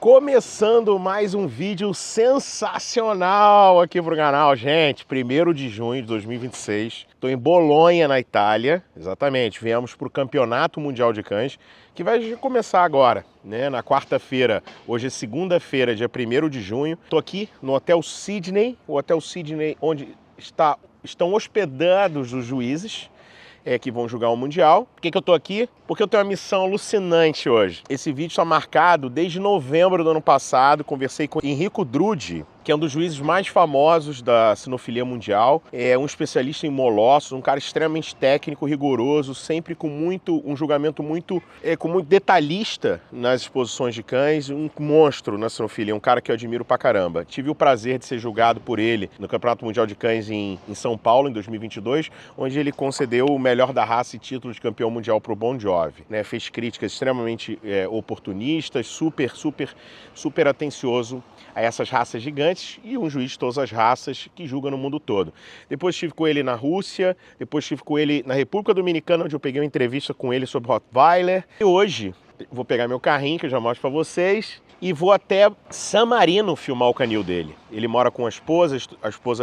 Começando mais um vídeo sensacional aqui pro canal, gente. 1º de junho de 2026. Estou em Bolonha, na Itália. Exatamente, viemos para o Campeonato Mundial de Cães, que vai começar agora, né? Na quarta-feira. Hoje é segunda-feira, dia 1º de junho. Estou aqui no Hotel Sydney, o Hotel Sydney onde estão hospedados os juízes que vão julgar o Mundial. Por que eu tô aqui? Porque eu tenho uma missão alucinante hoje. Esse vídeo está marcado desde novembro do ano passado. Conversei com Enrico Drudi, que é um dos juízes mais famosos da Cinofilia mundial. É um especialista em molossos, um cara extremamente técnico, rigoroso, sempre com um julgamento muito detalhista nas exposições de cães. Um monstro na Cinofilia, um cara que eu admiro pra caramba. Tive o prazer de ser julgado por ele no Campeonato Mundial de Cães em São Paulo, em 2022, onde ele concedeu o melhor da raça e título de campeão mundial pro Bon Jovi, né? Fez críticas extremamente oportunistas, super atencioso a essas raças gigantes e um juiz de todas as raças que julga no mundo todo. Depois estive com ele na Rússia, depois estive com ele na República Dominicana, onde eu peguei uma entrevista com ele sobre Rottweiler. E hoje vou pegar meu carrinho, que eu já mostro para vocês, e vou até San Marino filmar o canil dele. Ele mora com a esposa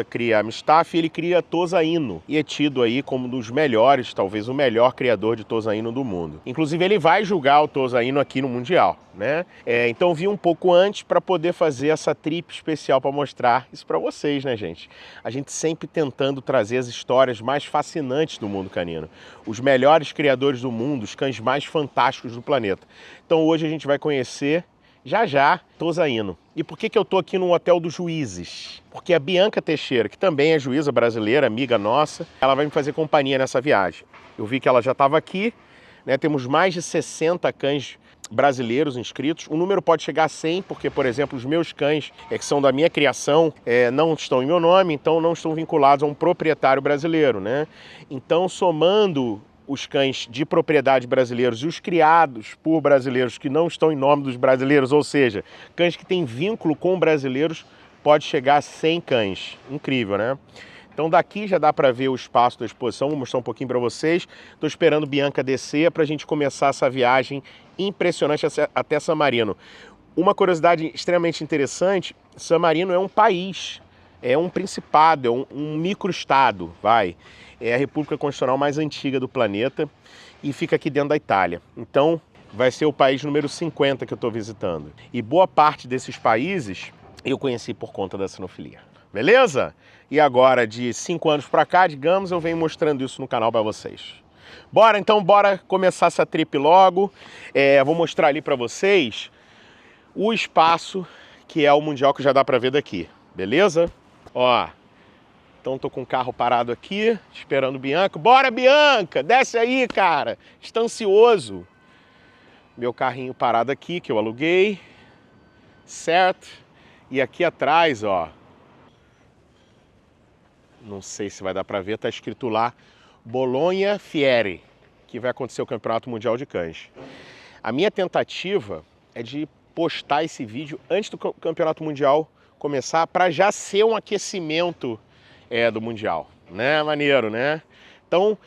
cria a Mustafa e ele cria a Tosa Inu. E é tido aí como um dos melhores, talvez o melhor criador de Tosa Inu do mundo. Inclusive ele vai julgar o Tosa Inu aqui no Mundial, né? Então vim um pouco antes para poder fazer essa trip especial para mostrar isso para vocês, né, gente? A gente sempre tentando trazer as histórias mais fascinantes do mundo canino. Os melhores criadores do mundo, os cães mais fantásticos do planeta. Então hoje a gente vai conhecer já Tosa Inu. E por que eu tô aqui no Hotel dos Juízes? Porque a Bianca Teixeira, que também é juíza brasileira, amiga nossa, ela vai me fazer companhia nessa viagem. Eu vi que ela já estava aqui, né? Temos mais de 60 cães brasileiros inscritos. O número pode chegar a 100, porque, por exemplo, os meus cães, que são da minha criação, não estão em meu nome, então não estão vinculados a um proprietário brasileiro, né? Então, somando os cães de propriedade brasileiros e os criados por brasileiros que não estão em nome dos brasileiros, ou seja, cães que têm vínculo com brasileiros, pode chegar a 100 cães. Incrível, né? Então daqui já dá para ver o espaço da exposição, vou mostrar um pouquinho para vocês. Estou esperando Bianca descer para a gente começar essa viagem impressionante até San Marino. Uma curiosidade extremamente interessante, San Marino é um país, é um principado, é um microestado, é a república constitucional mais antiga do planeta e fica aqui dentro da Itália. Então vai ser o país número 50 que eu estou visitando. E boa parte desses países eu conheci por conta da Cinofilia. Beleza? E agora, de 5 anos para cá, digamos, eu venho mostrando isso no canal para vocês. Bora começar essa trip logo. Vou mostrar ali para vocês o espaço que é o Mundial, que já dá para ver daqui. Beleza? Ó, então tô com o carro parado aqui, esperando o Bianca. Bora, Bianca! Desce aí, cara! Está ansioso. Meu carrinho parado aqui, que eu aluguei. Certo? E aqui atrás, ó, não sei se vai dar para ver, tá escrito lá Bologna Fiere, que vai acontecer o Campeonato Mundial de Cães. A minha tentativa é de postar esse vídeo antes do Campeonato Mundial começar, para já ser um aquecimento do Mundial, né? Maneiro, né? Então,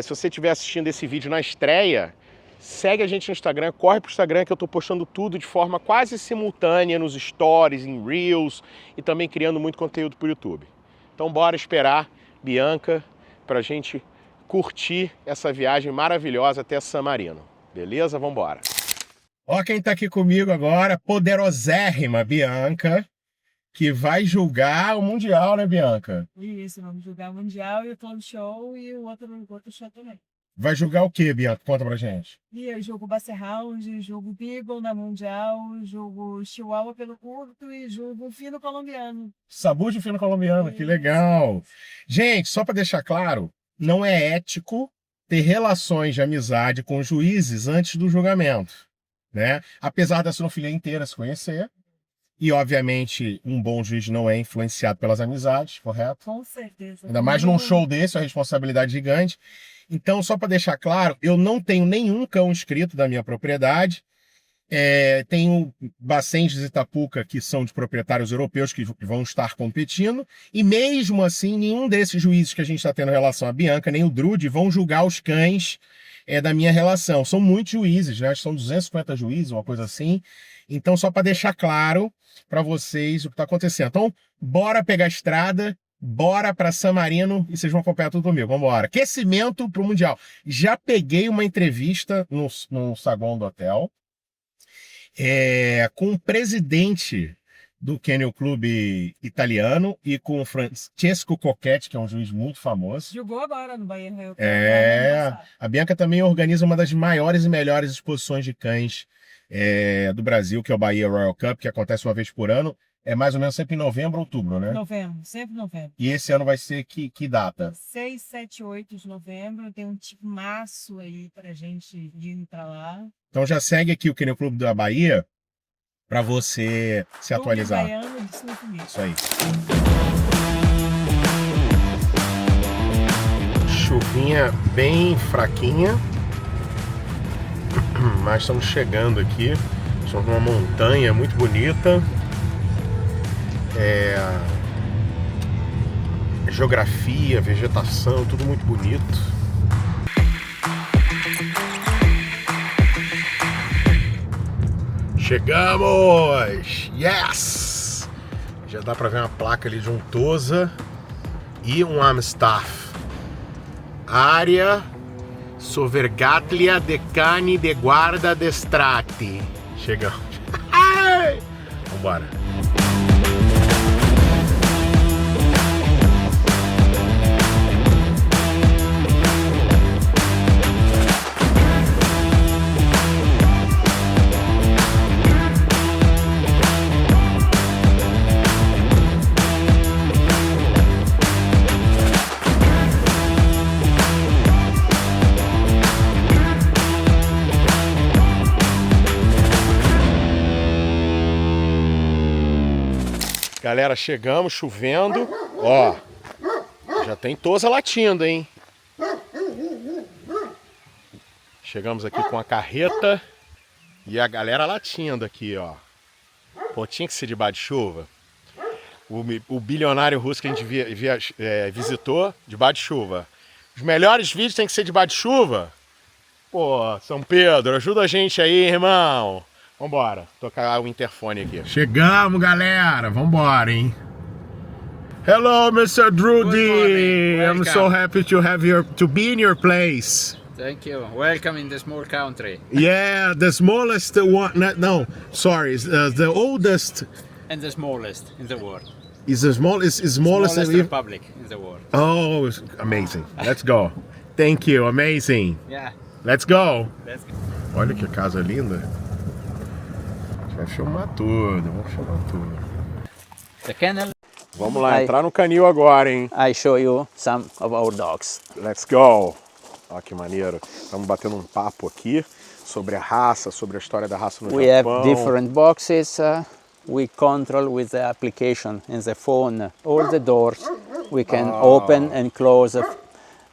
se você estiver assistindo esse vídeo na estreia, segue a gente no Instagram, corre pro Instagram, que eu tô postando tudo de forma quase simultânea nos stories, em Reels e também criando muito conteúdo pro YouTube. Então bora esperar Bianca pra gente curtir essa viagem maravilhosa até San Marino. Beleza? Vambora! Ó quem tá aqui comigo agora, poderosérrima Bianca, que vai julgar o Mundial, né, Bianca? Isso, vamos julgar o Mundial e o Clown Show e o outro show também. Vai julgar o que, Bianca? Conta pra gente. E eu jogo Basset Hound, jogo Beagle na Mundial, jogo Chihuahua pelo curto e jogo Fino Colombiano. Sabu de Fino Colombiano, que legal! Gente, só para deixar claro, não é ético ter relações de amizade com juízes antes do julgamento, né? Apesar da Cinofilia inteira se conhecer, e obviamente um bom juiz não é influenciado pelas amizades, correto? Com certeza. Ainda mais num show desse, é uma responsabilidade gigante. Então, só para deixar claro, eu não tenho nenhum cão inscrito da minha propriedade. Tenho bacentes de Itapuca que são de proprietários europeus que vão estar competindo. E mesmo assim, nenhum desses juízes que a gente está tendo relação, a Bianca, nem o Drudi, vão julgar os cães da minha relação. São muitos juízes, né? São 250 juízes, uma coisa assim. Então, só para deixar claro para vocês o que está acontecendo. Então, bora pegar a estrada, bora para San Marino e vocês vão acompanhar tudo comigo. Vamos embora. Aquecimento para o Mundial. Já peguei uma entrevista no saguão do hotel com o presidente do Kennel Clube italiano e com o Francesco Cocchetti, que é um juiz muito famoso. Jogou agora no Bahia. A Bianca também organiza uma das maiores e melhores exposições de cães do Brasil, que é o Bahia Royal Cup, que acontece uma vez por ano. É mais ou menos sempre em novembro ou outubro, né? Novembro, sempre novembro. E esse ano vai ser que data? 6, 7, 8 de novembro. Tem um timaço aí pra gente ir pra lá. Então já segue aqui o Kennel Clube da Bahia para você se atualizar. Baiano de Cinofilia. Isso aí. Chuvinha bem fraquinha, mas estamos chegando aqui. Estamos numa montanha muito bonita. Geografia, vegetação, tudo muito bonito. Chegamos! Yes! Já dá pra ver uma placa ali de um Tosa e um Amstaff. Área Sovergatlia de Cani de Guarda de Strati. Chegamos. Vambora. Galera, chegamos, chovendo. Ó, já tem Tosa latindo, hein? Chegamos aqui com a carreta e a galera latindo aqui, ó. Pô, tinha que ser debaixo de chuva. O bilionário russo que a gente visitou, debaixo de chuva. Os melhores vídeos tem que ser debaixo de chuva? Pô, São Pedro, ajuda a gente aí, irmão. Vambora, tocar o interfone aqui. Chegamos, galera. Vambora, hein? Hello, Mr. Drudi. I'm so happy to be in your place. Thank you. Welcome in the small country. Yeah, the smallest one. No, sorry, the oldest. And the smallest in the world. Is the smallest republic in the world. Oh, amazing. Let's go. Thank you. Amazing. Yeah. Let's go. Let's go. Olha que casa linda. Vai filmar tudo, vamos filmar tudo. The kennel. Vamos lá, entrar no canil agora, hein? I show you some of our dogs. Let's go! Olha que maneiro. Estamos batendo um papo aqui sobre a raça, sobre a história da raça no Japão. We have different boxes. We control with the application in the phone all the doors. We can open and close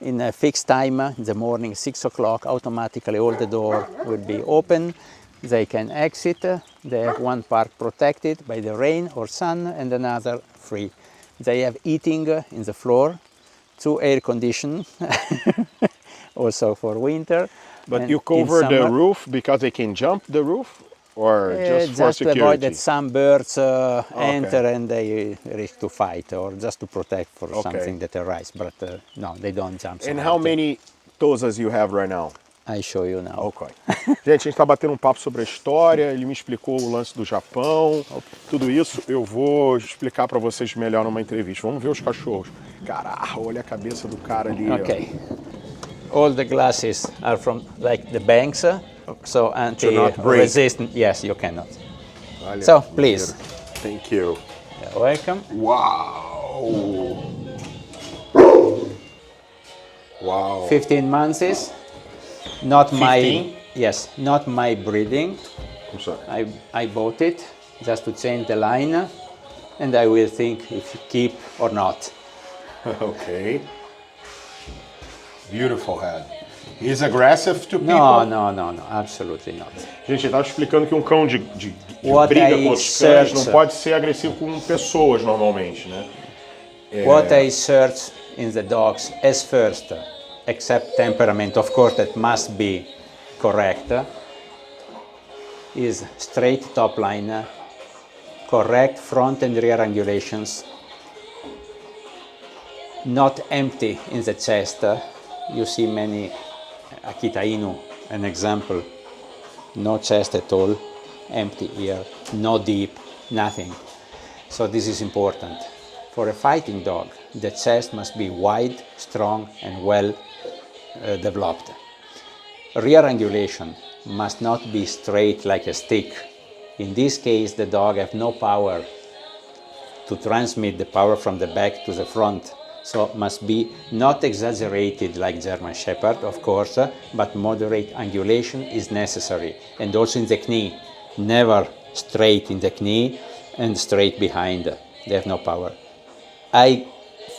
in a fixed time. In the morning, 6 o'clock, automatically all the door will be open. They can exit. They have one part protected by the rain or sun and another free. They have eating in the floor, 2 air conditioned, also for winter. But and you cover the summer, roof because they can jump the roof, or just for just to security? avoid that some birds enter and they risk to fight, or just to protect for something that arises. But no, they don't jump. And how many Tosas you have right now? I show you now. Ok. Gente, a gente está batendo um papo sobre a história, ele me explicou o lance do Japão, tudo isso eu vou explicar para vocês melhor numa entrevista. Vamos ver os cachorros. Caralho, olha a cabeça do cara ali. Okay. All the glasses are from like the banks, so anti-resistant. Yes, you cannot. Olha, So please. Thank you. You're welcome. Uau! Uau! 15 months. Not 15? not my breeding. I'm sorry. I bought it just to change the line, and I will think if you keep or not. Okay. Beautiful head. He's aggressive to people? No, absolutely not. Gente, ele estava explicando que um cão de What briga I com os cães não search- pode ser agressivo com pessoas normalmente, né? What I search in the dogs as first, except temperament, of course, that must be correct. is straight top line, correct front and rear angulations, not empty in the chest. You see many, Akita Inu, an example, no chest at all, empty ear, no deep, nothing. So this is important. For a fighting dog, the chest must be wide, strong, and well developed. Rear angulation must not be straight like a stick. In this case, the dog has no power to transmit the power from the back to the front. So must be not exaggerated like German Shepherd, of course, but moderate angulation is necessary. And also in the knee, never straight in the knee and straight behind. They have no power. I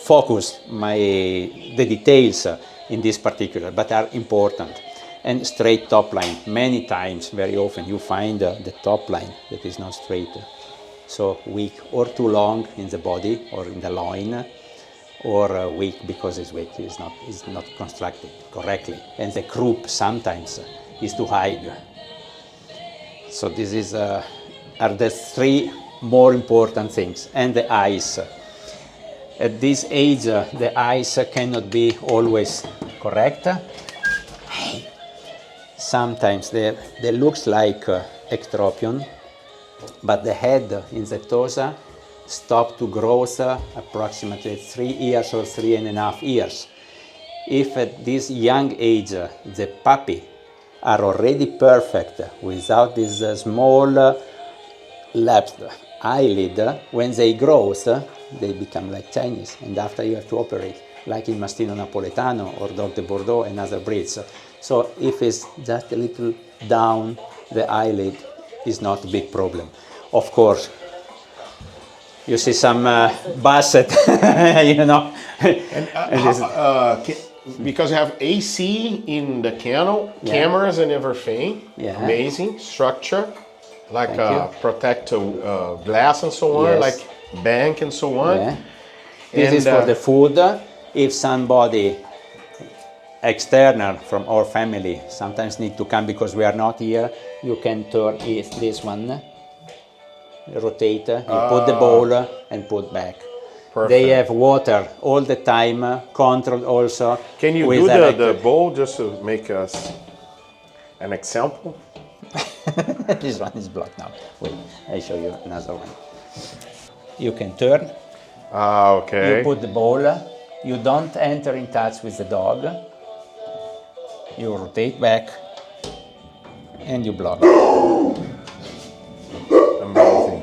focus the details in this particular, but are important. And straight top line. Many times, very often, you find the top line that is not straight. So weak or too long in the body or in the loin, or weak because his weight is not constructed correctly. And the croup sometimes is too high. So this is are the three more important things. And the eyes. At this age, the eyes cannot be always correct. Sometimes they looks like ectropion, but the head in the Tosa stop to growth approximately 3 years or 3.5 years. If at this young age the puppy are already perfect without this small lapsed eyelid, when they grow, they become like Chinese, and after you have to operate, like in Mastino Napoletano or Dog de Bordeaux and other breeds. So if it's just a little down the eyelid, is not a big problem. Of course, you see some basset, you know. Because you have AC in the kennel, Yeah. cameras and everything, Yeah. amazing structure, like Thank you. protect glass and so on, Yes. like bank and so on. Yeah. This And, is for the food. If somebody external from our family sometimes need to come because we are not here, you can turn this one, rotate, you put the bowl and put back. Perfect. They have water all the time, controlled also. Can you with do the electric- bowl just to make us an example? This one is blocked now. Wait, I show you another one. You can turn, Okay. you put the bowl, you don't enter in touch with the dog, you rotate back, and you block. Amazing.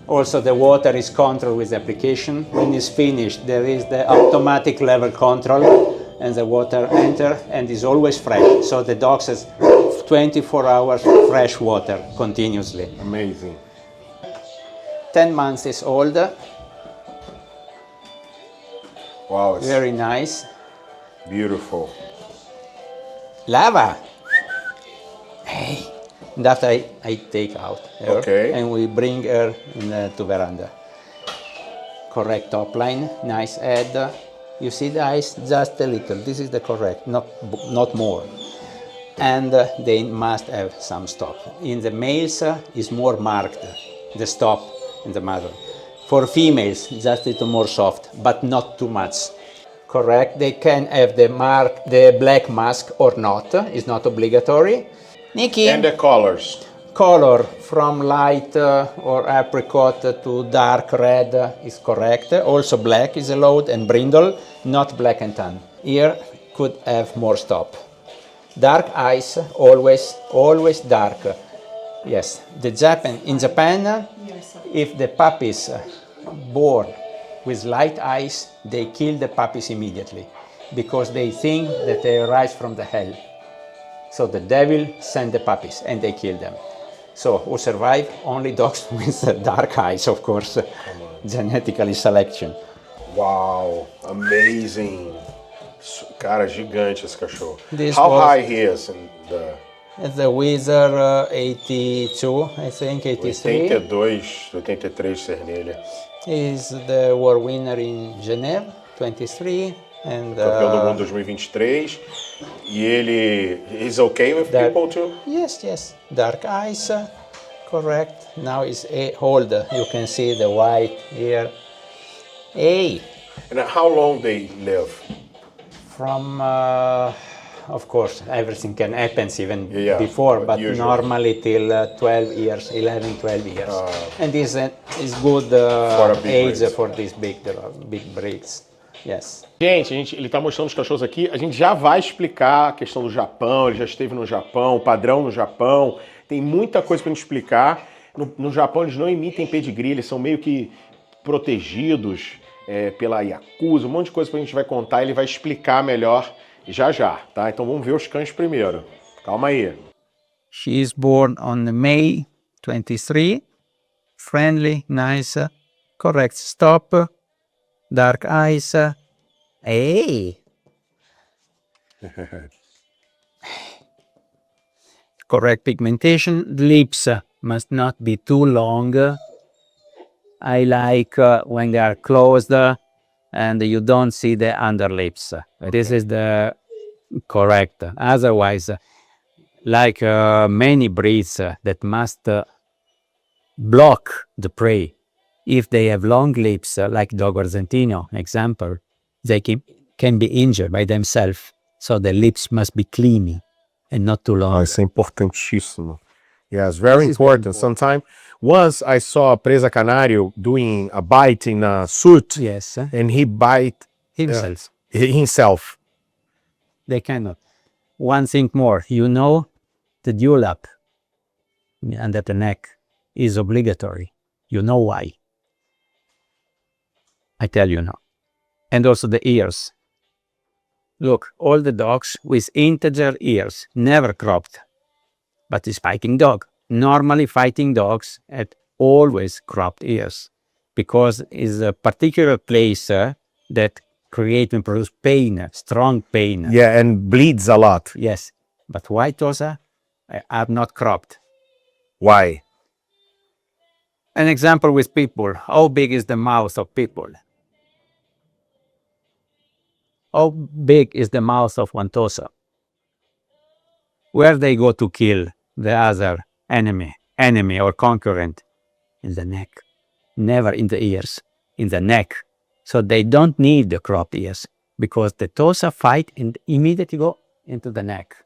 Also the water is controlled with the application. When it's finished, there is the automatic level control, and the water enter and is always fresh. So the dog has 24 hours fresh water continuously. Amazing. 10 months is old, Wow, it's very nice. beautiful. Lava! Hey! And after I take out her, Okay. and we bring her to veranda. Correct top line, nice head. You see the eyes? Just a little. This is the correct, not more. And they must have some stop. In the males is more marked, the stop in the muzzle. For females, just a little more soft, but not too much. Correct. They can have the black mask or not. It's not obligatory. Nikki. And the colors. Color from light or apricot to dark red is correct. Also black is allowed and brindle, not black and tan. Here could have more stop. Dark eyes, always dark. Yes, in Japan, if the puppies born with light eyes, they kill the puppies immediately because they think that they arise from the hell. So the devil sent the puppies and they kill them. So who survive? Only dogs with dark eyes, of course, genetically selection. Wow, amazing. Cara, gigante esse cachorro. This How was- high he is in the The Wizard 82, I think 83. 82, 83 cernilha. He's the war winner in Geneva, 23. And campeão do mundo 2023. E ele is okay with people too? Yes, yes. Dark eyes, correct. Now is a holder. You can see the white here. A. And how long they live? From, of course, everything can happen even before, but usually. Normally till 12 years, 11, 12 years. And this is good age breed. for these big breeds. Yes. Gente, ele está mostrando os cachorros aqui. A gente já vai explicar a questão do Japão. Ele já esteve no Japão, o padrão no Japão. Tem muita coisa para gente explicar. No Japão eles não emitem pedigree, eles são meio que protegidos pela Yakuza. Um monte de coisa que a gente vai contar. Ele vai explicar melhor já, tá? Então vamos ver os cães primeiro. Calma aí. She is born on May 23. Friendly, nice, correct stop. Dark eyes. Hey. Correct pigmentation. Lips must not be too long. I like when they are closed and you don't see the underlips. Okay. This is the correct. Otherwise, like many breeds that must block the prey. If they have long lips, like dog Argentino, example, they can be injured by themselves. So the lips must be clean and not too long. Isso é importantíssimo. Yes, very important. Sometimes, once I saw Presa Canário doing a bite in a suit, Yes. and he bite himself. They cannot. One thing more, you know, the dewlap under the neck is obligatory. You know why? I tell you now. And also the ears. Look, all the dogs with integer ears, never cropped. But this fighting dog, normally fighting dogs had always cropped ears because it's a particular place that create and produce pain, strong pain. Yeah, and bleeds a lot. Yes, but why Tosa are not cropped? Why? An example with people. How big is the mouth of people? How big is the mouth of one Tosa? Where they go to kill the other enemy or concurrent? In the neck. Never in the ears, in the neck. So they don't need the cropped ears because the Tosa fight and immediately go into the neck.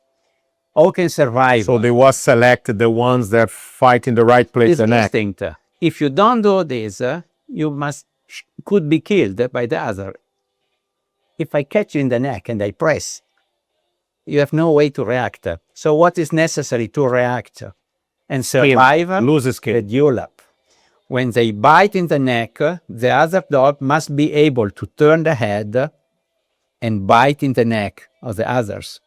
All can survive. So they was selected the ones that fight in the right place, the neck. Instinct. If you don't do this, you could be killed by the other. If I catch you in the neck and I press, you have no way to react. So what is necessary to react and survive? Loses skin. The dewlap. When they bite in the neck, the other dog must be able to turn the head and bite in the neck of the others.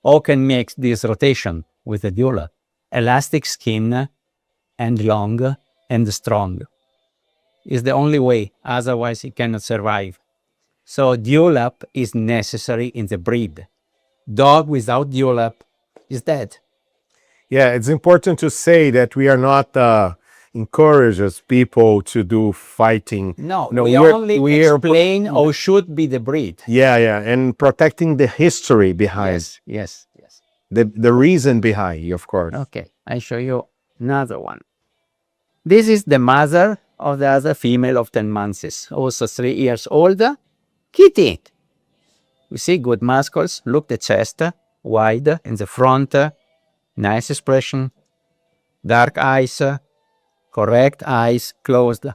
All can make this rotation with the dewlap. Elastic skin and long and strong is the only way. Otherwise, it cannot survive. So dewlap is necessary in the breed. Dog without dewlap is dead. Yeah, it's important to say that we are not encourages people to do fighting. No, we only explain how should be the breed. Yeah, and protecting the history behind. Yes. The reason behind, of course. Okay, I show you another one. This is the mother of the other female of 10 months, also 3 years old. Kitty. You see good muscles. Look the chest, wide in the front. Nice expression. Dark eyes. Correct eyes, closed.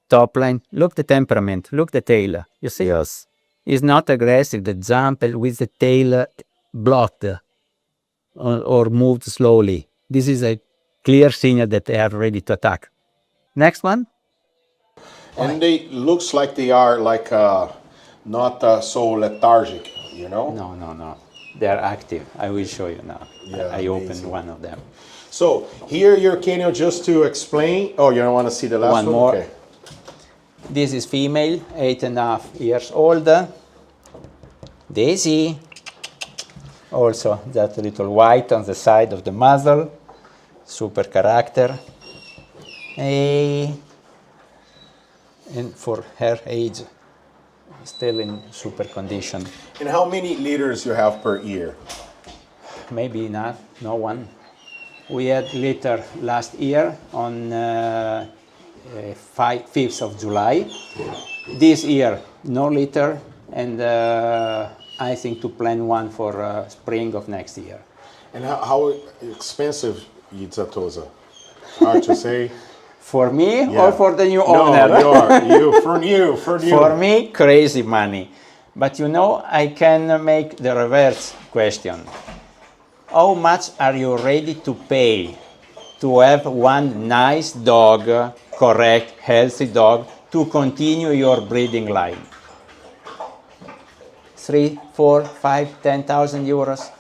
Top line. Look the temperament. Look the tail. You see? Yes. It's not aggressive. The jump with the tail blocked or moved slowly. This is a clear signal that they are ready to attack. Next one. And they looks like they are like not so lethargic, you know? No. They are active. I will show you now. Yeah, I opened one of them. So here your Canil, just to explain. Oh, you don't want to see the last one? One more. Okay. This is female, 8.5 years old. Daisy. Also that little white on the side of the muzzle. Super character. And for her age, still in super condition. And how many liters you have per year? Maybe not, no one. We had litter last year on 5th of July. This year, no litter, and I think to plan one for spring of next year. And how expensive is a Tosa? Hard to say. For me Yeah. or for the new owner? No, for you. For me, crazy money. But you know, I can make the reverse question. How much are you ready to pay to have one nice dog, correct, healthy dog, to continue your breeding line? 3, 4, 5, 10,000 euros.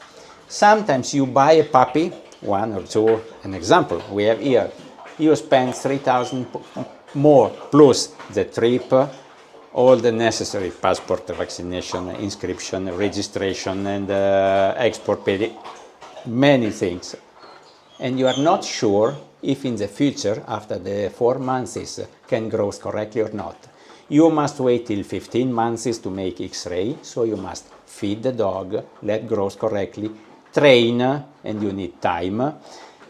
Sometimes you buy a puppy, 1 or 2, an example we have here. You spend 3,000 more plus the trip, all the necessary passport, vaccination, inscription, registration, and export pay, many things. And you are not sure if in the future, after the 4 months, can grow correctly or not. You must wait till 15 months to make X-ray, so you must feed the dog, let grow correctly, train, and you need time.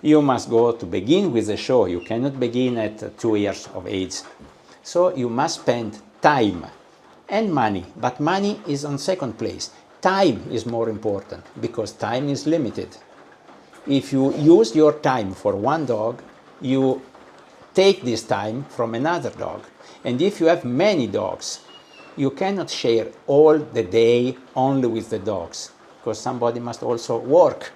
You must go to begin with the show. You cannot begin at 2 years of age. So you must spend time and money, but money is on second place. Time is more important because time is limited. If you use your time for one dog, you take this time from another dog. And if you have many dogs, you cannot share all the day only with the dogs because somebody must also work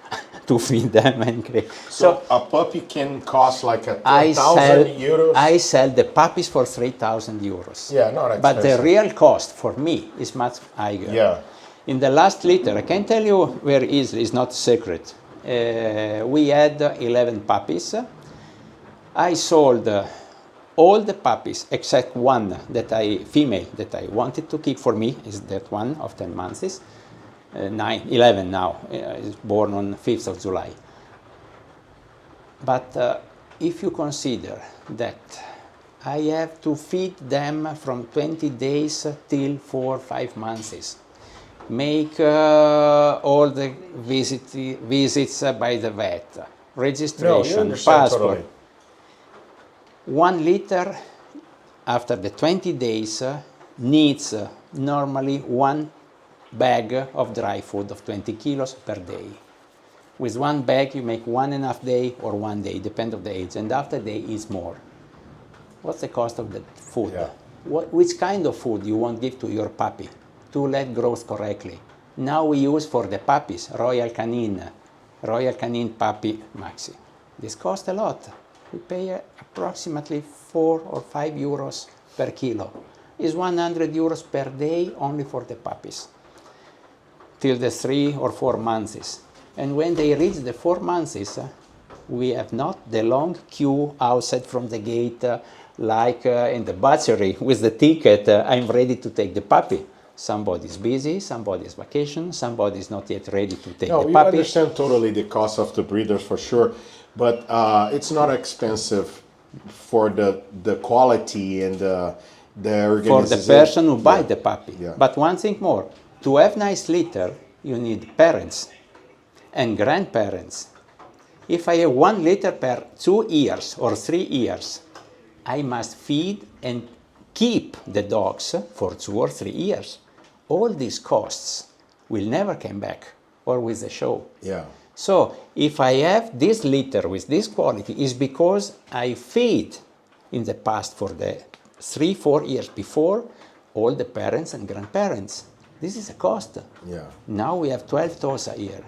to feed them and create. So a puppy can cost like a 1,000 euros? I sell the puppies for 3,000 euros. Yeah, not expensive. But the real cost for me is much higher. Yeah. In the last litter, I can tell you very easily, it's not a secret. We had 11 puppies. I sold all the puppies except one female that I wanted to keep for me, is that one of 10 months. 11 now, is born on 5th of July. But if you consider that I have to feed them from 20 days till 4 or 5 months, make all the visits by the vet, registration, passport. Totally. 1 liter after the 20 days needs normally 1 bag of dry food of 20 kilos per day. With 1 bag you make 1.5 day or 1 day, depend on the age, and after day is more. What's the cost of the food? Yeah. Which kind of food you want to give to your puppy to let grow correctly? Now we use for the puppies Royal Canin Puppy Maxi. This costs a lot. We pay approximately 4 or 5 euros per kilo. It's 100 euros per day only for the puppies, till the 3 or 4 months. And when they reach the 4 months, we have not the long queue outside from the gate, like in the butchery with the ticket, I'm ready to take the puppy. Somebody's busy, somebody's vacation, somebody's not yet ready to take the puppy. No, we understand totally the cost of the breeders for sure, but it's not expensive for the quality and the organization. For the person who buy the puppy. Yeah. But one thing more, to have nice litter, you need parents and grandparents. If I have 1 liter per 2 years or 3 years, I must feed and keep the dogs for 2 or 3 years. All these costs will never come back or with the show. Yeah. So if I have this litter with this quality, is because I feed in the past for the 3-4 years before all the parents and grandparents. This is a cost. Yeah. Now we have 12 Tosa here.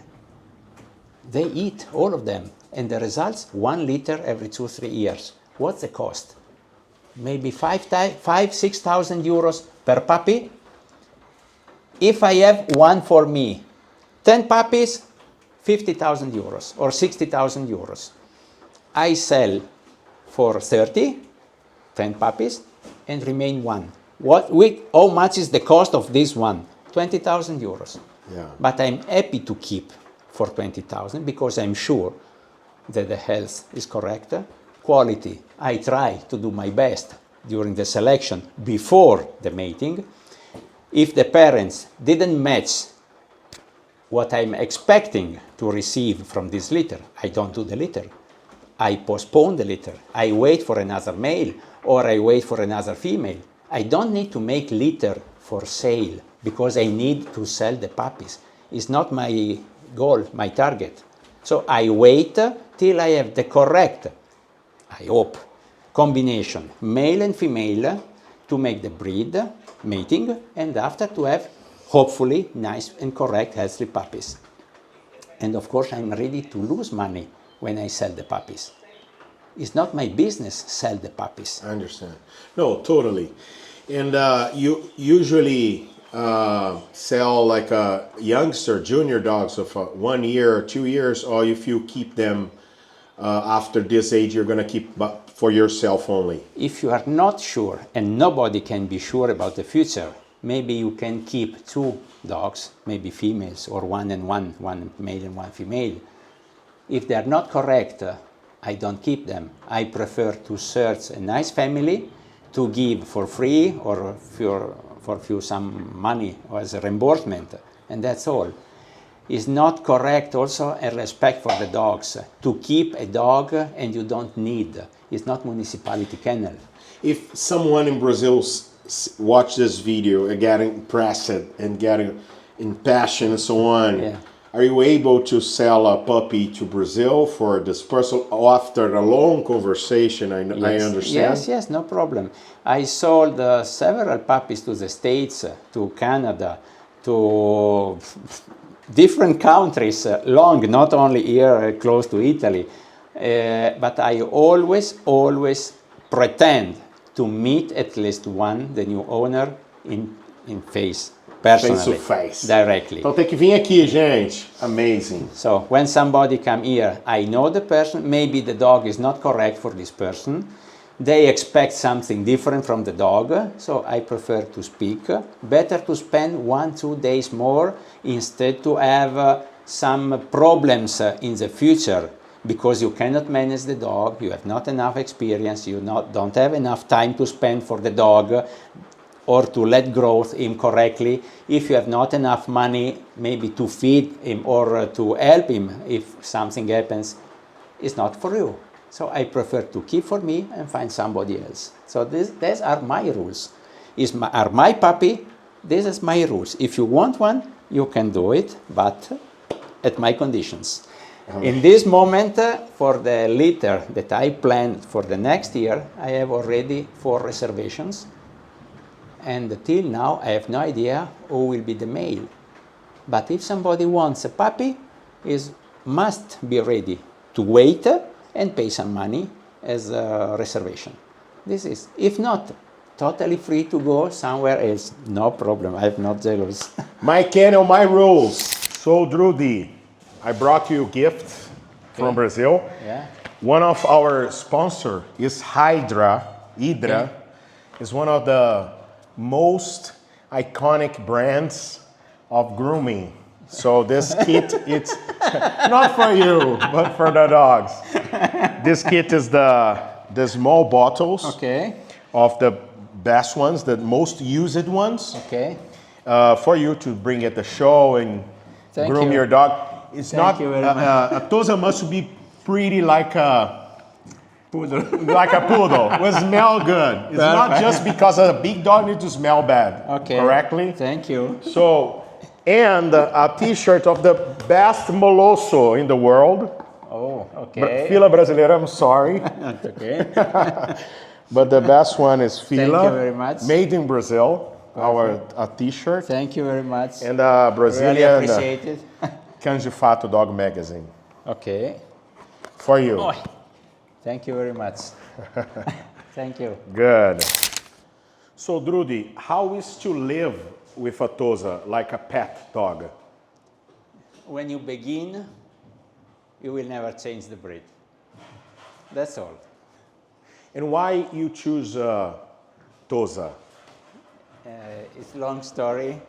They eat, all of them. And the results, 1 liter every 2-3 years. What's the cost? Maybe 6,000 euros per puppy. If I have one for me, 10 puppies, 50,000 euros or 60,000 euros. I sell for 30, 10 puppies, and remain 1. How much is the cost of this one? 20,000 euros. Yeah. But I'm happy to keep for 20,000 because I'm sure that the health is correct. Quality, I try to do my best during the selection before the mating. If the parents didn't match what I'm expecting to receive from this litter, I don't do the litter. I postpone the litter. I wait for another male or I wait for another female. I don't need to make litter for sale because I need to sell the puppies. It's not my goal, my target. So I wait till I have the correct, I hope, combination, male and female, to make the breed, mating, and after to have, hopefully, nice and correct, healthy puppies. And of course, I'm ready to lose money when I sell the puppies. It's not my business sell the puppies. I understand. No, totally. And you usually sell like a youngster, junior dogs of 1 year or 2 years, or if you keep them after this age, you're going to keep for yourself only. If you are not sure, and nobody can be sure about the future, maybe you can keep 2 dogs, maybe females, or one male and one female. If they are not correct, I don't keep them. I prefer to search a nice family to give for free or for few some money as a reimbursement, and that's all. It's not correct also a respect for the dogs to keep a dog and you don't need. It's not municipality kennel. If someone in Brazil watch this video and getting impressed and getting in passion and so on, Yeah. are you able to sell a puppy to Brazil for this person after a long conversation? I understand. Yes, no problem. I sold several puppies to the States, to Canada, to different countries, long, not only here close to Italy. But I always pretend to meet at least the new owner, in face, personally, Face to face. directly. Então tem que vir aqui, gente. Amazing. So when somebody come here, I know the person, maybe the dog is not correct for this person. They expect something different from the dog, so I prefer to speak. Better to spend 1-2 days more instead to have some problems in the future because you cannot manage the dog, you have not enough experience, you don't have enough time to spend for the dog or to let growth him correctly. If you have not enough money maybe to feed him or to help him if something happens, it's not for you. So I prefer to keep for me and find somebody else. So these are my rules. Are my puppy, this is my rules. If you want one, you can do it, but at my conditions. In this moment, for the litter that I planned for the next year, I have already 4 reservations. And till now, I have no idea who will be the male. But if somebody wants a puppy, must be ready to wait and pay some money as a reservation. This is, if not, totally free to go somewhere else. No problem, I'm not jealous. My kennel, my rules. So, Drudi, I brought you a gift from Brazil. Yeah. One of our sponsor is Hydra. Hydra is one of the most iconic brands of grooming. So this kit, it's not for you, but for the dogs. This kit is the small bottles of the best ones, the most used ones. Okay. For you to bring at the show and groom your dog. It's Thank you very much. A Tosa must be pretty like a poodle. Like a poodle. Will smell good. It's not just because a big dog needs to smell bad. Okay. Correctly? Thank you. So, and a t-shirt of the best Molosso in the world. Oh, okay. Fila Brasileiro, I'm sorry. Okay. But the best one is Fila. Thank you very much. Made in Brazil. A t-shirt. Thank you very much. And a Brazilian Really appreciate it. Cães de Fato dog magazine. Okay. For you. Oh, thank you very much. Thank you. Good. So, Drudi, how is to live with a Tosa like a pet dog? When you begin, you will never change the breed. That's all. And why you choose Tosa? It's a long story,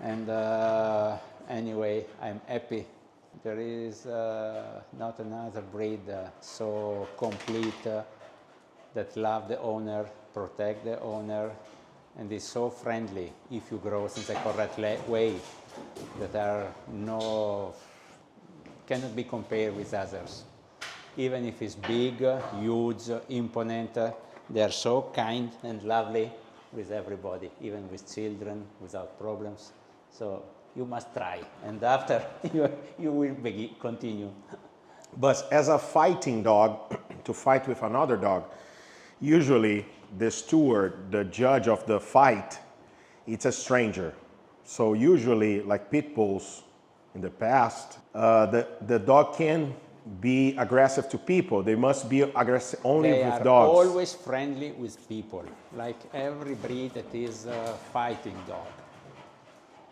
and anyway, I'm happy. There is not another breed so complete that love the owner, protect the owner, and is so friendly if you grow in the correct way that cannot be compared with others. Even if it's big, huge, imponent, they are so kind and lovely with everybody, even with children, without problems. So you must try, and after you will continue. But as a fighting dog, to fight with another dog, usually the steward, the judge of the fight, it's a stranger. So usually, like pit bulls in the past, the dog can be aggressive to people. They must be aggressive only They with are dogs. always friendly with people, like every breed that is a fighting dog.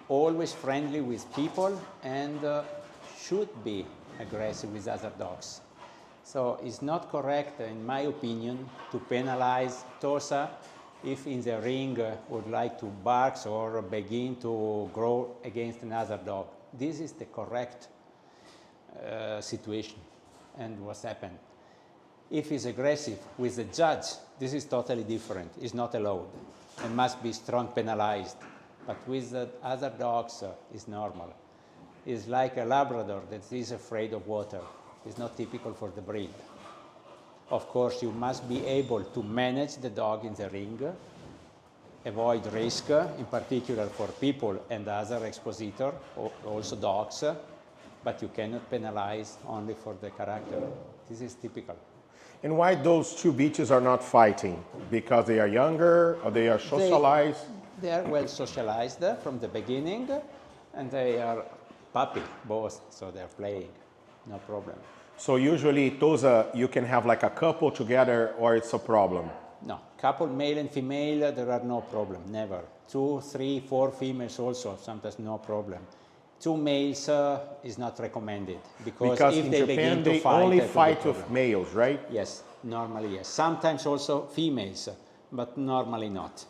Always friendly with people and should be aggressive with other dogs. So it's not correct, in my opinion, to penalize Tosa if in the ring would like to bark or begin to grow against another dog. This is the correct situation and what's happened. If he's aggressive with the judge, this is totally different. It's not allowed and must be strong penalized. But with the other dogs, it's normal. It's like a Labrador that is afraid of water. It's not typical for the breed. Of course, you must be able to manage the dog in the ring, avoid risk, in particular for people and other expositor, also dogs, but you cannot penalize only for the character. This is typical. And why those two bitches are not fighting? Because they are younger, or they are socialized? They are well socialized from the beginning, and they are puppy, both, so they're playing, no problem. So usually, Tosa, you can have like a couple together, or it's a problem? No, couple male and female, there are no problem, never. 2, 3, 4 females also, sometimes no problem. 2 males is not recommended, because if in they Japan, begin to they fight, only there could be fight with problem. males, right? Yes, normally yes. Sometimes also females, but normally not.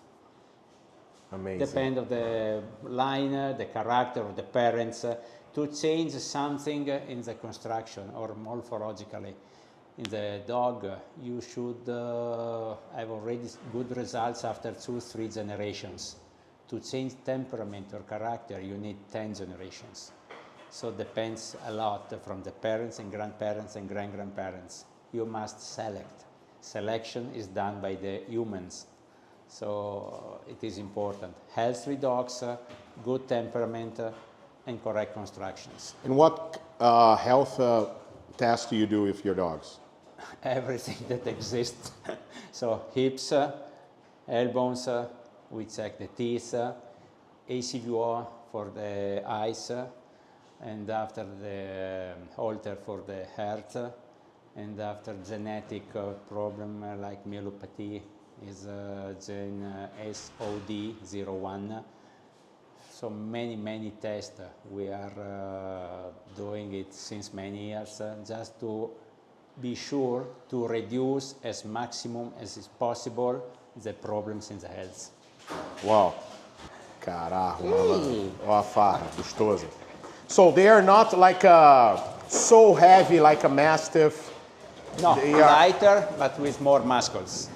Amazing. Depend of the line, the character of the parents, to change something in the construction or morphologically. In the dog, you should have already good results after 2, 3 generations. To change temperament or character, you need 10 generations. So it depends a lot from the parents and grandparents and grand-grandparents. You must select. Selection is done by the humans. So it is important. Healthy dogs, good temperament, and correct constructions. And what health tests do you do with your dogs? Everything that exists. So hips, elbows, we check the teeth, ACVO for the eyes, and after the Holter for the heart, and after genetic problem like myelopathy is gene SOD01. So many tests. We are doing it since many years just to be sure to reduce as maximum as is possible the problems in the health. Wow. Carajo, mano. Ó a farra, gostosa. So they are not like so heavy like a Mastiff. No, They are lighter but with more muscles.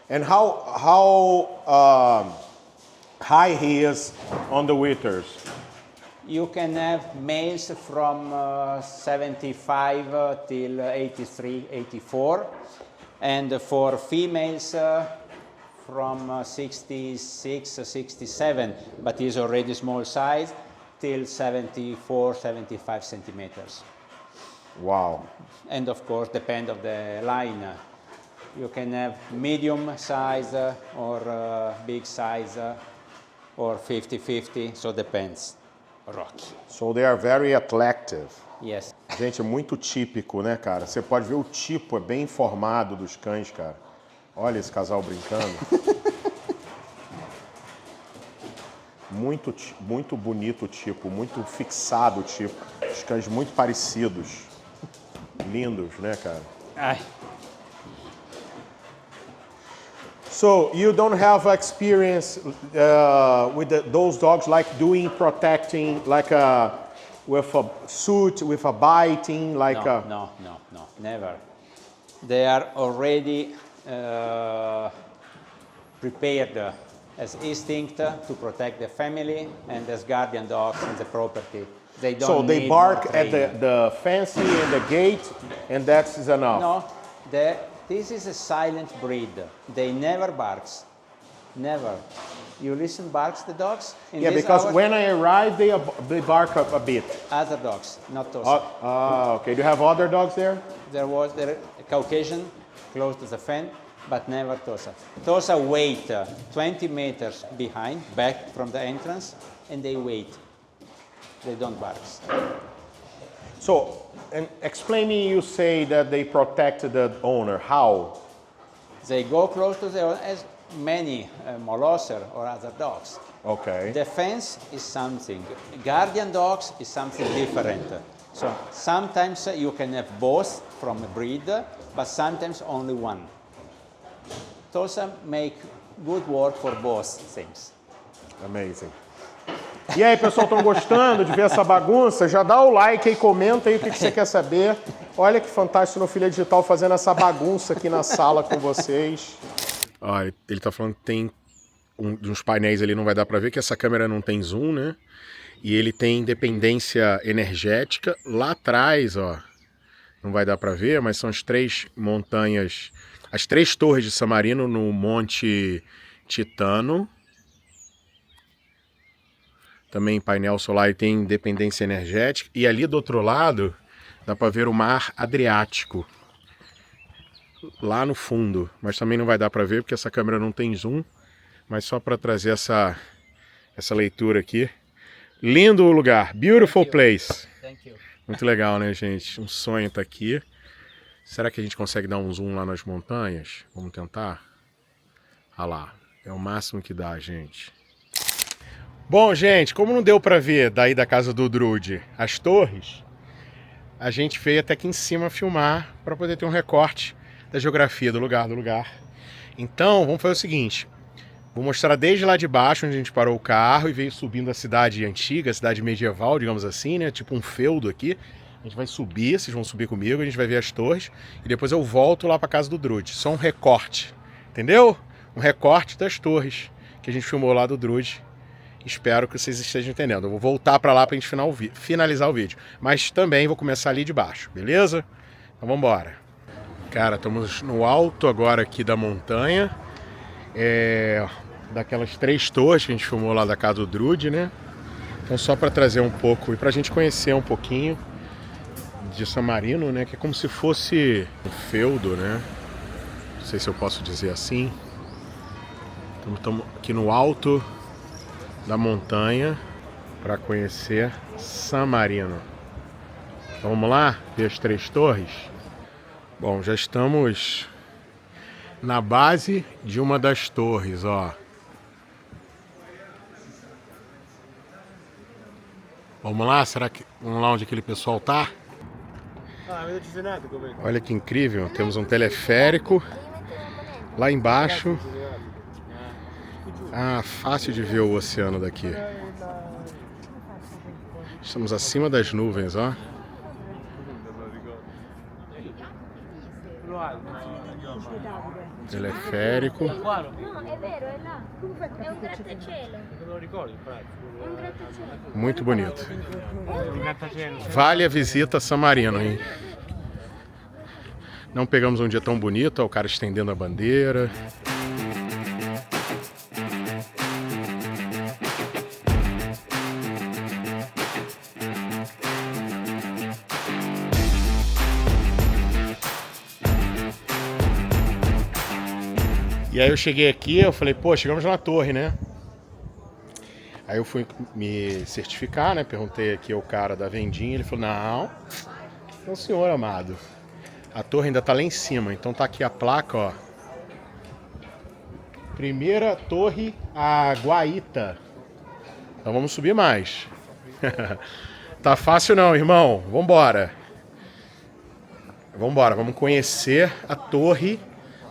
And how high he is on the withers? You can have males from 75 till 83, 84, and for females from 66, 67, but is already small size, till 74, 75 centimeters. Wow. And of course, depend of the line. You can have medium size or big size or 50-50, so depends. Rocky. So they are very attractive. Yes. Gente, é muito típico, né, cara? Você pode ver o tipo, é bem formado dos cães, cara. Olha esse casal brincando. Muito bonito o tipo, muito fixado o tipo. Os cães muito parecidos. Lindos, né, cara? Ai. So you don't have experience with those dogs like doing protecting, like with a suit, with a biting, like No, never. They are already prepared as instinct to protect the family and as guardian dogs in the property. They don't So they need bark more at training. the fence and the gate, and that's enough. No, this is a silent breed. They never barks, never. You listen barks the dogs? In Yeah, this because hour, when I arrive, they bark a bit. other dogs, not Tosa. Okay. Do you have other dogs there? There was a Caucasian close to the fence, but never Tosa. Tosa wait 20 meters behind, back from the entrance, and they wait. They don't bark. So, and explain me, you say that they protect the owner. How? They go close to the owner as many Molossos or other dogs. Okay. The fence is something. Guardian dogs is something different. So sometimes you can have both from a breed, but sometimes only one. Tosa make good work for both things. Amazing. E aí, pessoal, estão gostando de ver essa bagunça? Já dá o like aí, comenta aí o que você quer saber. Olha que fantástico no Filha Digital fazendo essa bagunça aqui na sala com vocês. Olha, ele tá falando que tem uns painéis ali, não vai dar para ver, que essa câmera não tem zoom, né? E ele tem dependência energética. Lá atrás, ó, não vai dar para ver, mas são as 3 montanhas, as 3 torres de San Marino no Monte Titano. Também painel solar e tem dependência energética. E ali do outro lado, dá para ver o mar Adriático. Lá no fundo. Mas também não vai dar para ver, porque essa câmera não tem zoom. Mas só para trazer essa leitura aqui. Lindo o lugar. Beautiful place. Thank you. Muito legal, né, gente? Um sonho tá aqui. Será que a gente consegue dar um zoom lá nas montanhas? Vamos tentar? Ah lá. É o máximo que dá, gente. Bom, gente, como não deu para ver daí da casa do Drudi as torres, a gente veio até aqui em cima filmar para poder ter um recorte da geografia do lugar. Então, vamos fazer o seguinte. Vou mostrar desde lá de baixo, onde a gente parou o carro e veio subindo a cidade antiga, a cidade medieval, digamos assim, né? Tipo um feudo aqui. A gente vai subir, vocês vão subir comigo, a gente vai ver as torres e depois eu volto lá para casa do Drudi. Só um recorte, entendeu? Um recorte das torres que a gente filmou lá do Drudi. Espero que vocês estejam entendendo. Eu vou voltar para lá para a gente finalizar o vídeo. Mas também vou começar ali de baixo, beleza? Então vamos embora. Cara, estamos no alto agora aqui da montanha. Daquelas 3 torres que a gente filmou lá da casa do Drudi, né? Então só para trazer um pouco e para a gente conhecer um pouquinho de San Marino, né? Que é como se fosse um feudo, né? Não sei se eu posso dizer assim. Estamos aqui no alto da montanha para conhecer San Marino. Então vamos lá ver as 3 torres? Bom, já estamos na base de uma das torres, ó. Vamos lá? Vamos lá onde aquele pessoal tá? Olha que incrível, temos um teleférico lá embaixo. Ah, fácil de ver o oceano daqui. Estamos acima das nuvens, ó. Teleférico. Muito bonito. Vale a visita a San Marino, hein? Não pegamos um dia tão bonito, ó, o cara estendendo a bandeira. E aí eu cheguei aqui, eu falei, pô, chegamos na torre, né? Aí eu fui me certificar, né? Perguntei aqui ao cara da vendinha, ele falou, não senhor amado, a torre ainda tá lá em cima, então tá aqui a placa, ó. Primeira torre a Guaíta. Então vamos subir mais. Tá fácil não, irmão, vambora. Vambora, vamos conhecer a torre,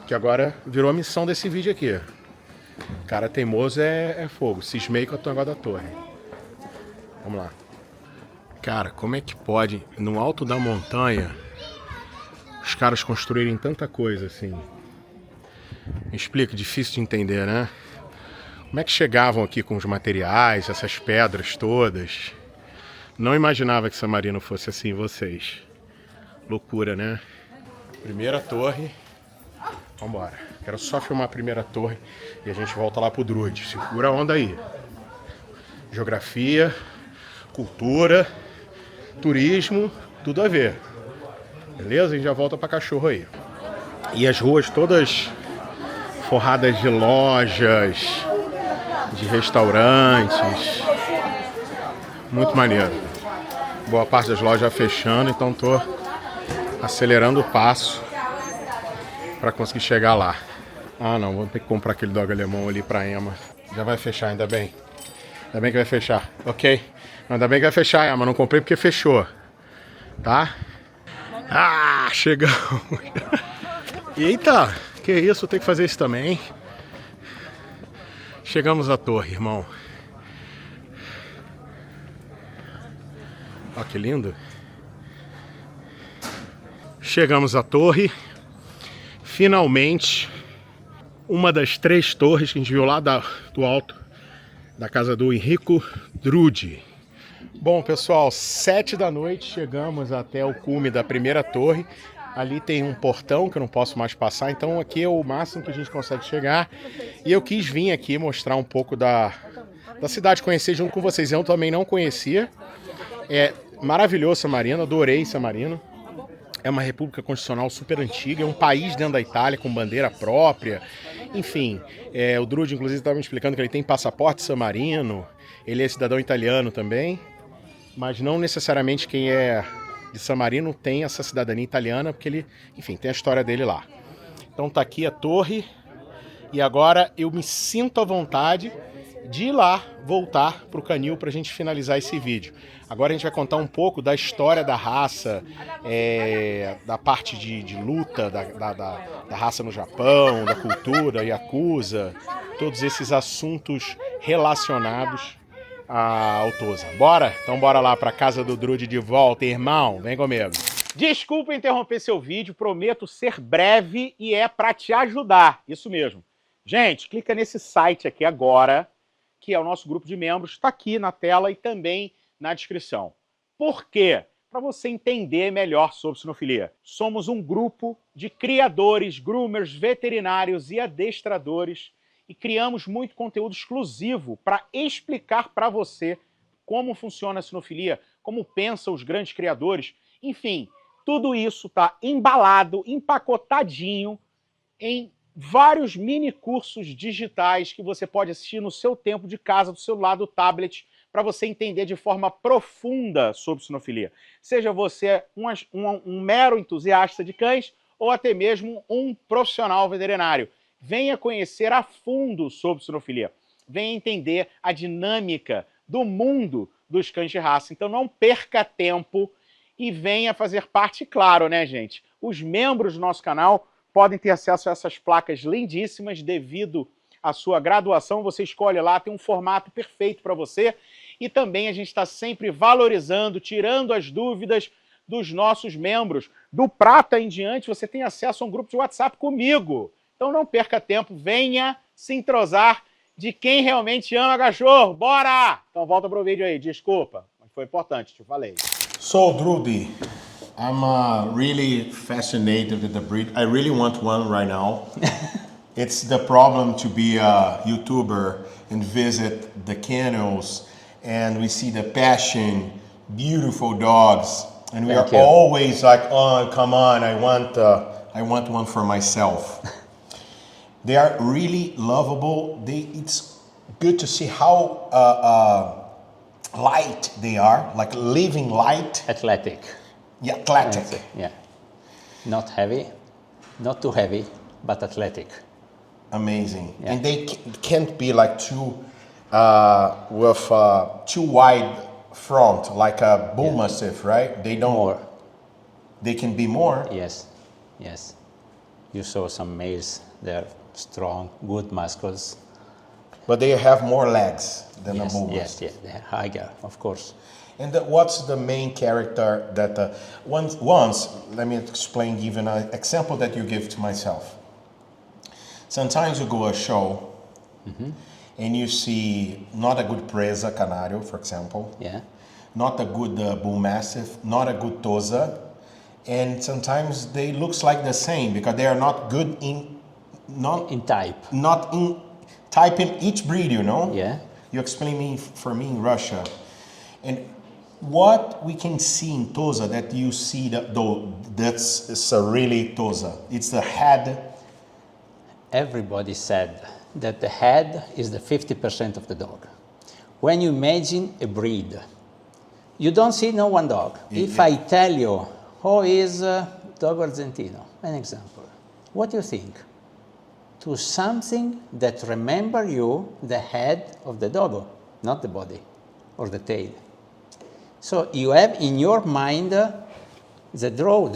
que agora virou a missão desse vídeo aqui. Cara teimoso é fogo. Cismei com o negócio da torre. Vamos lá. Cara, como é que pode, no alto da montanha, os caras construírem tanta coisa assim? Me explica, difícil de entender, né? Como é que chegavam aqui com os materiais, essas pedras todas? Não imaginava que San Marino fosse assim, vocês. Loucura, né? Primeira torre. Vambora. Quero só filmar a primeira torre e a gente volta lá pro Drudi. Segura a onda aí. Geografia, cultura, turismo, tudo a ver. Beleza? A gente já volta pra cachorro aí. E as ruas todas forradas de lojas, de restaurantes. Muito maneiro. Boa parte das lojas já fechando, então tô acelerando o passo para conseguir chegar lá. Ah não, vou ter que comprar aquele dog alemão ali pra Emma. Já vai fechar, ainda bem. Ainda bem que vai fechar, ok? Ainda bem que vai fechar, Emma, não comprei porque fechou. Tá? Ah, chegamos. Eita, que isso, vou ter que fazer isso também. Chegamos à torre, irmão. Olha que lindo. Chegamos à torre. Finalmente, uma das 3 torres que a gente viu lá do alto, da casa do Enrico Drudi. Bom, pessoal, 7 da noite, chegamos até o cume da primeira torre. Ali tem um portão que eu não posso mais passar, então aqui é o máximo que a gente consegue chegar. E eu quis vir aqui mostrar um pouco da cidade, conhecer junto com vocês. Eu também não conhecia. É maravilhoso San Marino, adorei San Marino. É uma república constitucional super antiga, é um país dentro da Itália com bandeira própria. Enfim, o Drudi inclusive estava me explicando que ele tem passaporte San Marino, ele é cidadão italiano também, mas não necessariamente quem é de San Marino tem essa cidadania italiana, porque ele, enfim, tem a história dele lá. Então tá aqui a torre, e agora eu me sinto à vontade de ir lá, voltar para o Canil para a gente finalizar esse vídeo. Agora a gente vai contar um pouco da história da raça, da parte de luta da raça no Japão, da cultura, Yakuza, todos esses assuntos relacionados ao Tosa. Bora? Então bora lá para casa do Drudi de volta, irmão. Vem comigo. Desculpa interromper seu vídeo, prometo ser breve e é para te ajudar. Isso mesmo. Gente, clica nesse site aqui agora, que é o nosso grupo de membros, está aqui na tela e também na descrição. Por quê? Para você entender melhor sobre Cinofilia. Somos um grupo de criadores, groomers, veterinários e adestradores e criamos muito conteúdo exclusivo para explicar para você como funciona a Cinofilia, como pensam os grandes criadores. Enfim, tudo isso está embalado, empacotadinho em vários mini cursos digitais que você pode assistir no seu tempo de casa, do celular, do tablet, para você entender de forma profunda sobre Cinofilia. Seja você um mero entusiasta de cães ou até mesmo um profissional veterinário. Venha conhecer a fundo sobre Cinofilia. Venha entender a dinâmica do mundo dos cães de raça. Então não perca tempo e venha fazer parte, claro, né, gente? Os membros do nosso canal podem ter acesso a essas placas lindíssimas devido à sua graduação. Você escolhe lá, tem um formato perfeito para você. E também a gente está sempre valorizando, tirando as dúvidas dos nossos membros. Do prata em diante, você tem acesso a um grupo de WhatsApp comigo. Então não perca tempo, venha se entrosar de quem realmente ama cachorro. Bora! Então volta pro vídeo aí, desculpa, mas foi importante, te falei. So, Drudi, I'm really fascinated with the breed. I really want one right now. It's the problem to be a YouTuber and visit the kennels, and we see the passion, beautiful dogs, and we are always like, oh, come on, I want one for myself. They are really lovable. It's good to see how light they are, like living light. Athletic. Yeah, athletic. Yeah. Not heavy, not too heavy, but athletic. Amazing. Yeah. And they can't be like too wide front, like a bull mastiff, right? They don't. More. They can be more. Yes, yes. You saw some males. They're strong, good muscles. But they have more legs than a bull Yes, mastiff. yes, they're higher, of course. And what's the main character that once let me explain, give an example that you give to myself. Sometimes you go a show and you see not a good Presa Canário, for example, not a good Bull Mastiff, not a good Tosa, and sometimes they looks like the same because they are not good in type. Not in type in each breed, you know. Yeah. You explain for me in Russia, and what we can see in Tosa that you see that's a really Tosa. It's the head. Everybody said that the head is the 50% of the dog. When you imagine a breed, you don't see no one dog. If I tell you who is dog Argentino, an example, what do you think? To something that remember you the head of the dog, not the body or the tail. So you have in your mind the draw,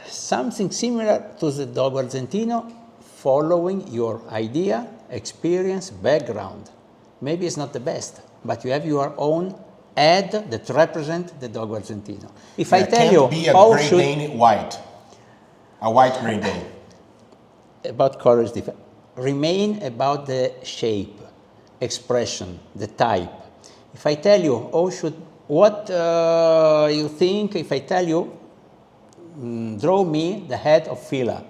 something similar to the dog Argentino, following your idea, experience, background. Maybe it's not the best, but you have your own head that represent the dog Argentino. If I tell you, be a Great Dane white, a white Great Dane. About colors, remain about the shape, expression, the type. If I tell you, what you think if I tell you, draw me the head of Fila,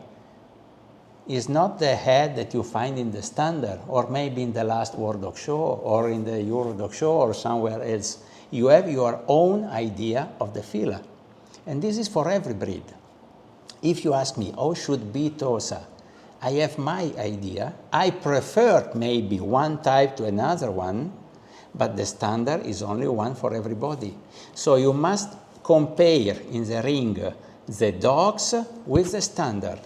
is not the head that you find in the standard, or maybe in the last World Dog Show, or in the Euro Dog Show, or somewhere else. You have your own idea of the Fila. And this is for every breed. If you ask me, how should be Tosa? I have my idea. I prefer maybe one type to another one, but the standard is only one for everybody. So you must compare in the ring the dogs with the standard.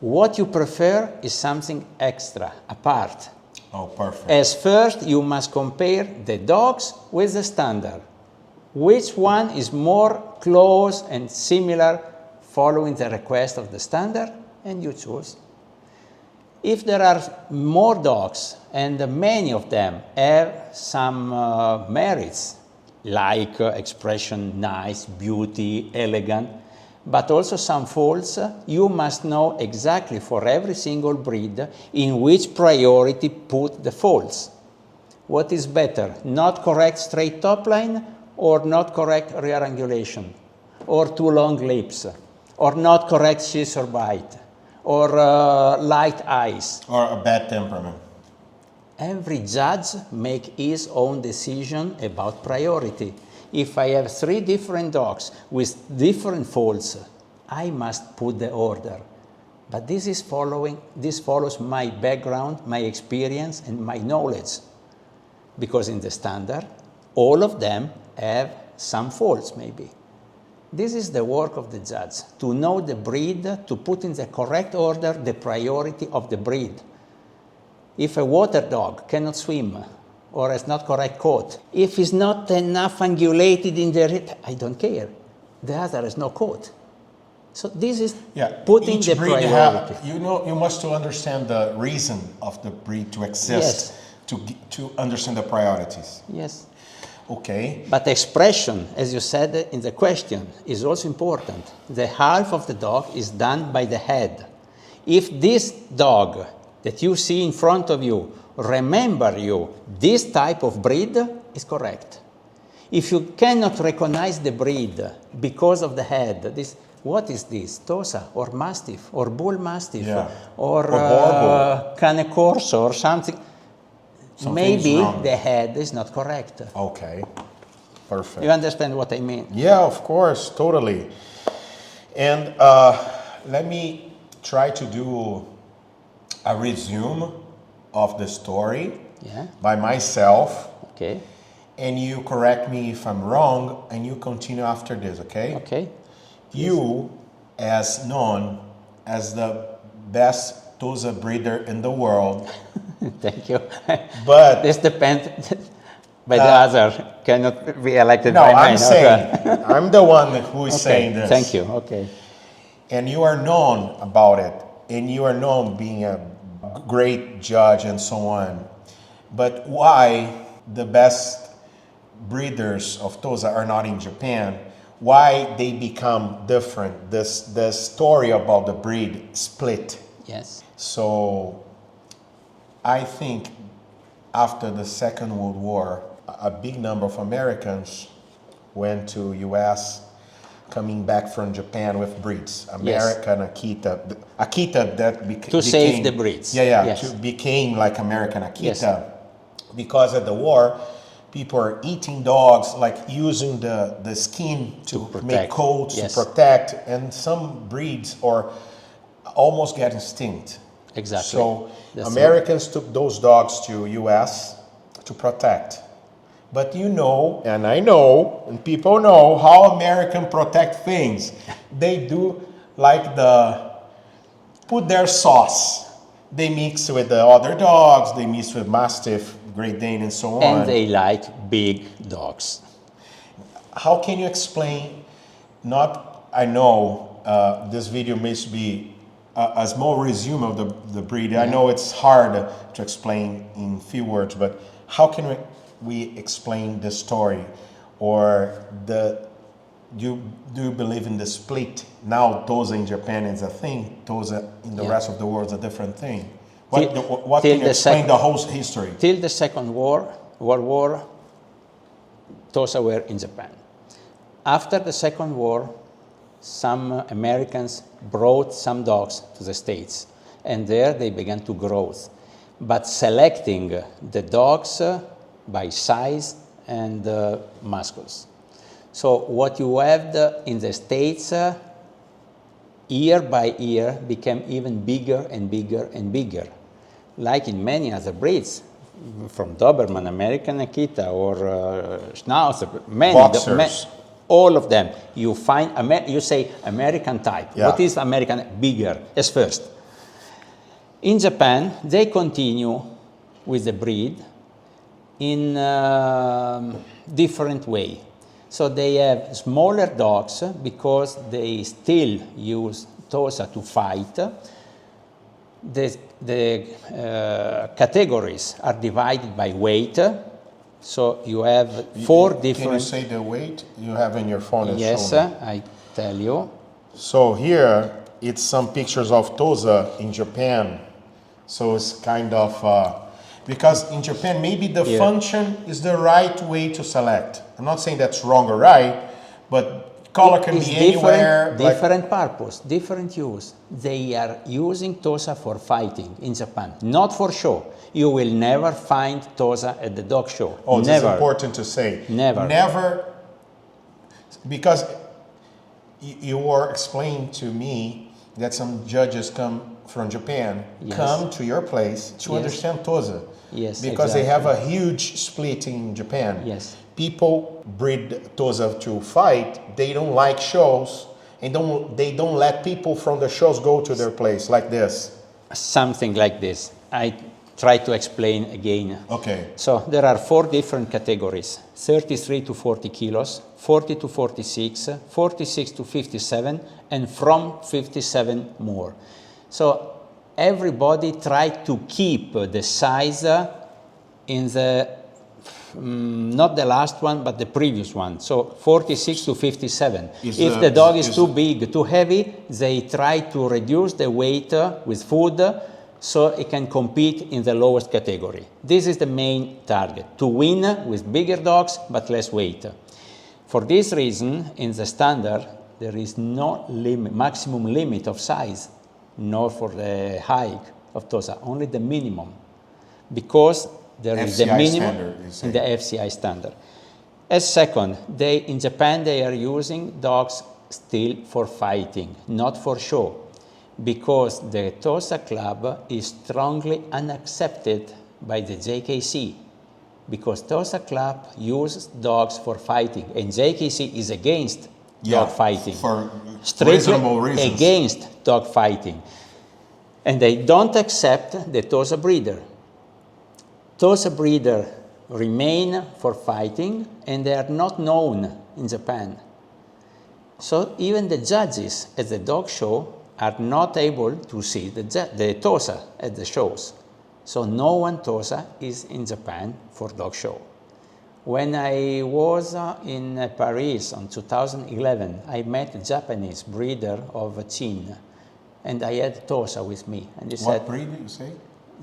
What you prefer is something extra, apart. Oh, perfect. As first, you must compare the dogs with the standard. Which one is more close and similar following the request of the standard? And you choose. If there are more dogs and many of them have some merits, like expression, nice, beauty, elegant, but also some faults, you must know exactly for every single breed in which priority put the faults. What is better, not correct straight top line or not correct rear angulation, or too long lips, or not correct scissor bite, or light eyes. Or a bad temperament. Every judge make his own decision about priority. If I have 3 different dogs with different faults, I must put the order. But this follows my background, my experience, and my knowledge. Because in the standard, all of them have some faults maybe. This is the work of the judge, to know the breed, to put in the correct order the priority of the breed. If a water dog cannot swim or has not correct coat, if it's not enough angulated in the I don't care. The other has no coat. So this is putting the priority. You must understand the reason of the breed to exist, to understand the priorities. Yes. Okay. But expression, as you said in the question, is also important. The half of the dog is done by the head. If this dog that you see in front of you remember you, this type of breed is correct. If you cannot recognize the breed because of the head, what is this? Tosa or Mastiff or Bull Mastiff or Cane Corso or something. Maybe the head is not correct. Okay, perfect. You understand what I mean? Yeah, of course, totally. And let me try to do a resume of the story by myself. Okay. And you correct me if I'm wrong, and you continue after this, okay? Okay. You, as known as the best Tosa breeder in the world. Thank you. But this depends by the other. Cannot be elected by mine. No, I'm saying, I'm the one who is saying this. Thank you. Okay. And you are known about it, and you are known being a great judge and so on. But why the best breeders of Tosa are not in Japan? Why they become different? The story about the breed split Yes. So I think after the Second World War, a big number of Americans went to US, coming back from Japan with breeds. American Akita that became... To save the breeds. Yes. Became like American Akita. Yes. Because of the war, people are eating dogs, like using the skin to make coats, to protect, and some breeds are almost getting extinct. Exactly. So Americans took those dogs to US to protect. But you know, and I know, and people know how Americans protect things. They do like put their sauce. They mix with the other dogs, they mix with Mastiff, Great Dane, and so on. And they like big dogs. How can you explain, I know this video must be a small resume of the breed. I know it's hard to explain in few words, but how can we explain the story? Or do you believe in the split? Now Tosa in Japan is a thing, Tosa in the rest of the world is a different thing. What can you explain the whole history? Till the Second World War, Tosa were in Japan. After the Second War, some Americans brought some dogs to the States, and there they began to grow, but selecting the dogs by size and muscles. So what you have in the States, year by year, became even bigger and bigger and bigger, like in many other breeds, from Doberman, American Akita, or Schnauzer, Boxers. All of them. You find, you say American type. Yeah. What is American? Bigger, as first. In Japan, they continue with the breed in different way. So they have smaller dogs because they still use Tosa to fight. The categories are divided by weight. So you have four different... Can you say the weight you have in your phone? Yes, I tell you. So here, it's some pictures of Tosa in Japan. So it's kind of... because in Japan, maybe the function is the right way to select. I'm not saying that's wrong or right, but color can be anywhere. Different purpose, different use. They are using Tosa for fighting in Japan, not for show. You will never find Tosa at the dog show. Oh, never. this is important to say. Never. Never, because you were explaining to me that some judges come from Japan, come to your place to understand Tosa. Yes, because they have a huge split in Japan. Yes. People breed Tosa to fight. They don't like shows, and they don't let people from the shows go to their place like this. Something like this. I try to explain again. Okay. So there are four different categories: 33 to 40 kilos, 40 to 46, 46 to 57, and from 57 more. So everybody tried to keep the size in the, not the last one, but the previous one. So 46 to 57. If the dog is too big, too heavy, they try to reduce the weight with food so it can compete in the lowest category. This is the main target, to win with bigger dogs but less weight. For this reason, in the standard, there is no maximum limit of size, nor for the height of Tosa, only the minimum, because there is the minimum in the FCI standard. As second, in Japan they are using dogs still for fighting, not for show, because the Tosa Club is strongly unaccepted by the JKC, because Tosa Club uses dogs for fighting, and JKC is against dog fighting. For reasonable reasons. Against dog fighting. And they don't accept the Tosa breeder. Tosa breeder remain for fighting, and they are not known in Japan. So even the judges at the dog show are not able to see the Tosa at the shows. So no one Tosa is in Japan for dog show. When I was in Paris in 2011, I met a Japanese breeder of Chin, and I had Tosa with me. And he What said, breed did you say?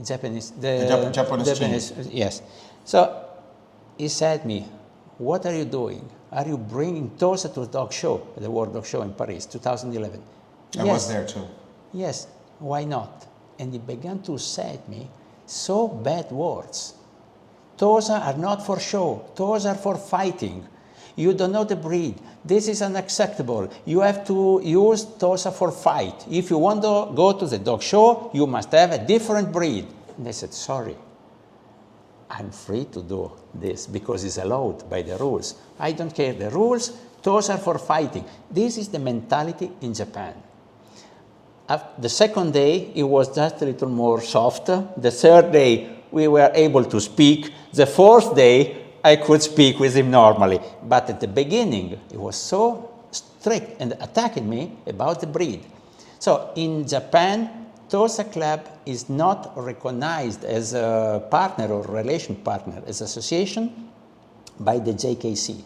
Japanese. Japanese. Yes. So he said me, what are you doing? Are you bringing Tosa to the dog show, the World Dog Show in Paris, 2011? I was there too. Yes, why not? And he began to say to me so bad words. Tosa are not for show. Tosa are for fighting. You don't know the breed. This is unacceptable. You have to use Tosa for fight. If you want to go to the dog show, you must have a different breed. And I said, sorry, I'm free to do this because it's allowed by the rules. I don't care the rules. Tosa are for fighting. This is the mentality in Japan. The second day, it was just a little more soft. The third day, we were able to speak. The fourth day, I could speak with him normally. But at the beginning, he was so strict and attacking me about the breed. So in Japan, Tosa Club is not recognized as a partner or relation partner, as association by the JKC.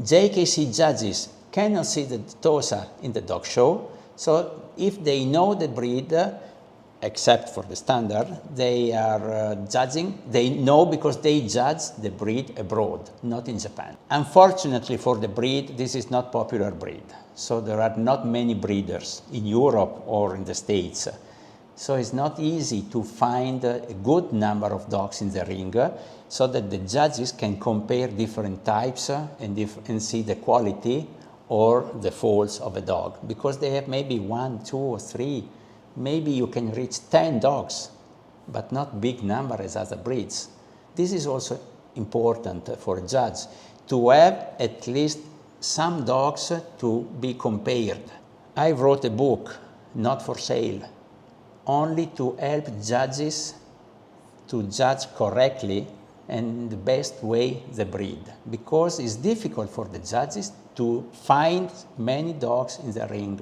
JKC judges cannot see the Tosa in the dog show. So if they know the breed, except for the standard, they are judging. They know because they judge the breed abroad, not in Japan. Unfortunately for the breed, this is not popular breed. So there are not many breeders in Europe or in the States. So it's not easy to find a good number of dogs in the ring so that the judges can compare different types and see the quality or the faults of a dog, because they have maybe 1, 2, or 3. Maybe you can reach 10 dogs, but not big number as other breeds. This is also important for a judge, to have at least some dogs to be compared. I wrote a book, not for sale, only to help judges to judge correctly and the best way the breed, because it's difficult for the judges to find many dogs in the ring.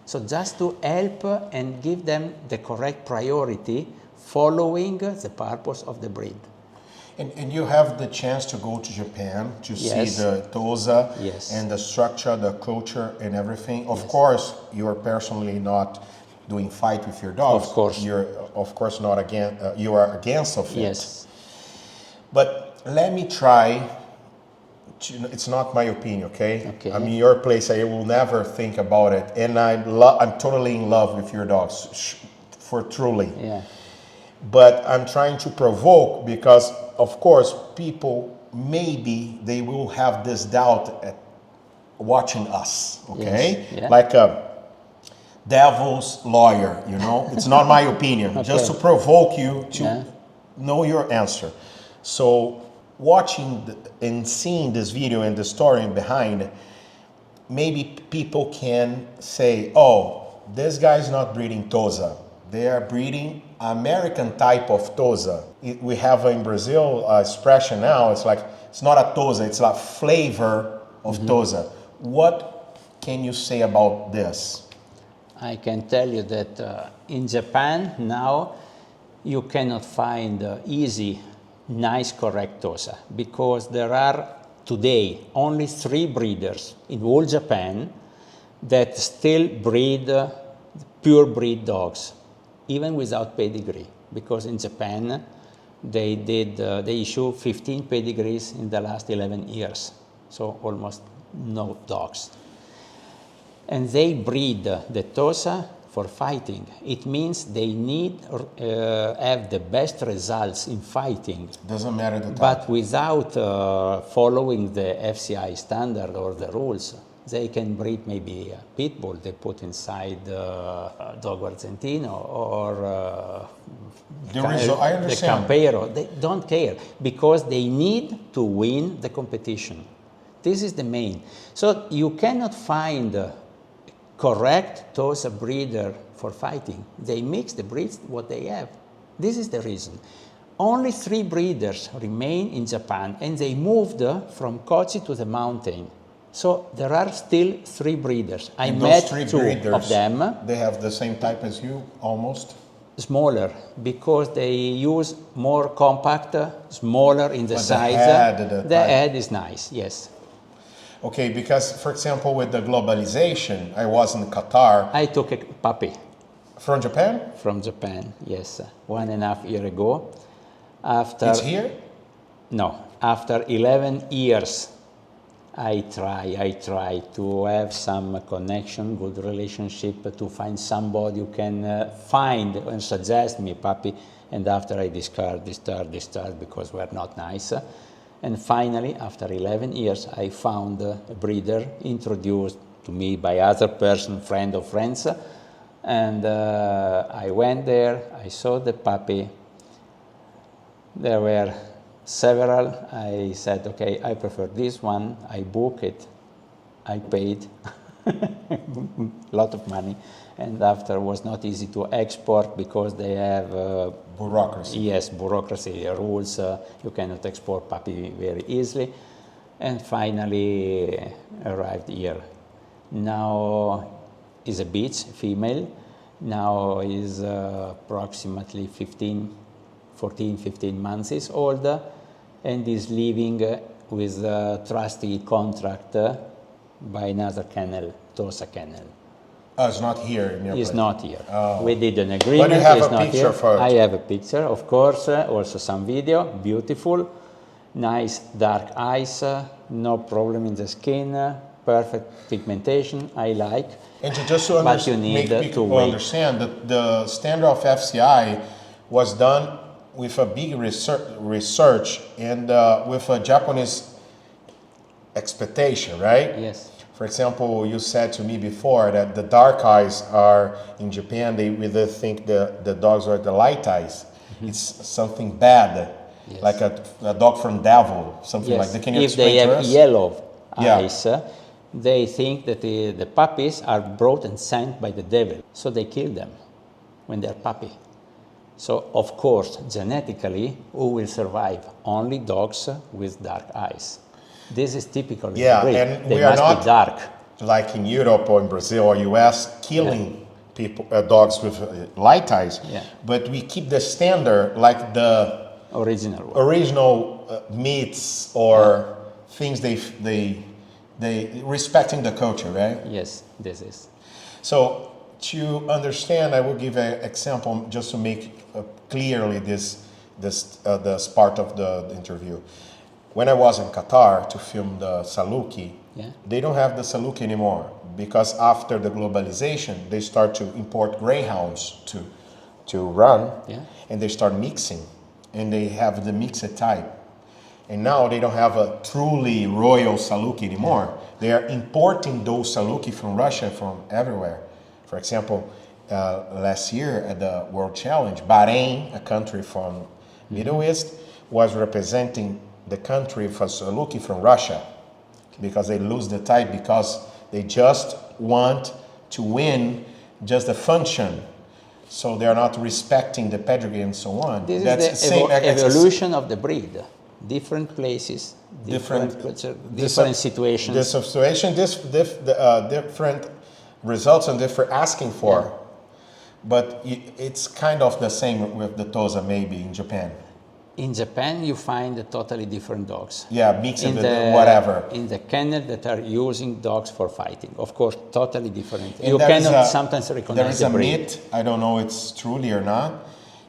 So just to help and give them the correct priority following the purpose of the breed. And you have the chance to go to Japan to Yes. see the Tosa Yes. and the structure, the culture and everything. Of Yes. course, you are personally not doing fight with your dogs. Of course. You're of course not against, you are against of it. Yes. But let me try. It's not my opinion, okay? Okay. I'm in your place. I will never think about it, and I'm totally in love with your dogs, for truly. Yeah. But I'm trying to provoke because, of course, people maybe they will have this doubt at watching us, okay? Yes. Yeah. Like a devil's lawyer, you know. It's not my opinion. Okay. Just to provoke you to Yeah. know your answer. So watching and seeing this video and the story behind, maybe people can say, oh, this guy's not breeding Tosa. They are breeding American type of Tosa. We have in Brazil expression now, it's like, it's not a Tosa, it's a flavor of Tosa. What can you say about this? I can tell you that in Japan now you cannot find easy, nice, correct Tosa, because there are today only 3 breeders in all Japan that still breed pure breed dogs, even without pedigree, because in Japan they issue 15 pedigrees in the last 11 years, so almost no dogs. And they breed the Tosa for fighting. It means they need have the best results in fighting. Doesn't matter the type. But without following the FCI standard or the rules, they can breed maybe a pit bull they put inside Dog Argentino or I understand. the Campero. They don't care because they need to win the competition. This is the main. So you cannot find correct Tosa breeder for fighting. They mix the breeds what they have. This is the reason. Only 3 breeders remain in Japan, and they moved from Kochi to the mountain. So there are still 3 breeders. I And met those 3 2 breeders, of them. They have the same type as you, almost? Smaller, because they use more compact, smaller in the But size. the head is nice, yes. Okay, because, for example, with the globalization, I was in Qatar. I took a puppy. From Japan? From Japan, yes. 1.5 years ago. After It's here? No, after 11 years, I try to have some connection, good relationship, to find somebody who can find and suggest me puppy, and after I discard because we're not nice. And finally, after 11 years, I found a breeder introduced to me by other person, friend of friends, and I went there, I saw the puppy. There were several. I said, okay, I prefer this one. I booked it. I paid a lot of money. And after it was not easy to export because they have Bureaucracy. Yes, bureaucracy rules. You cannot export puppy very easily. And finally arrived here. Now is a bitch, female. Now is approximately 14, 15 months is old, and is living with a trustee contract by another kennel, Tosa Canil. Oh, it's not here in your He's place. not here. Oh. We did an agreement. But you have he's a not picture here. for it. I have a picture, of course, also some video, beautiful, nice dark eyes, no problem in the skin, perfect pigmentation, I like. And just to But you need make people to wait. understand that the standard of FCI was done with a big research and with a Japanese expectation, right? Yes. For example, you said to me before that the dark eyes are in Japan, they really think the dogs are the light eyes. It's something bad, Yes. like a dog from devil, something like that. Can you If explain they to have us? yellow Yeah. eyes, they think that the puppies are brought and sent by the devil, so they kill them when they're puppy. So, of course, genetically, who will survive? Only dogs with dark eyes. This is typical. Yeah, breed. and They we are must not be dark. like in Europe or in Brazil or US, killing people, dogs with light eyes. Yeah. But we keep the standard like the Original one. original meats or things they respecting the culture, right? Yes, this is. So to understand, I will give an example just to make clearly this part of the interview. When I was in Qatar to film the Saluki, they don't have the Saluki anymore because after the globalization, they start to import greyhounds to run, and they start mixing, and they have the mixed type. And now they don't have a truly royal Saluki anymore. They are importing those Saluki from Russia, from everywhere. For example, last year at the World Challenge, Bahrain, a country from Middle East, was representing the country for Saluki from Russia because they lose the type because they just want to win just the function. So they are not respecting the pedigree and so on. This That's is the evolution of the breed. Different places, different culture, different situations. Different results and different asking for. But it's kind of the same with the Tosa maybe in Japan. In Japan, you find totally different dogs. Yeah, mixed with whatever. In the kennel that are using dogs for fighting. Of course, totally different. And you cannot sometimes recognize the breed. There is a myth, I don't know if it's truly or not,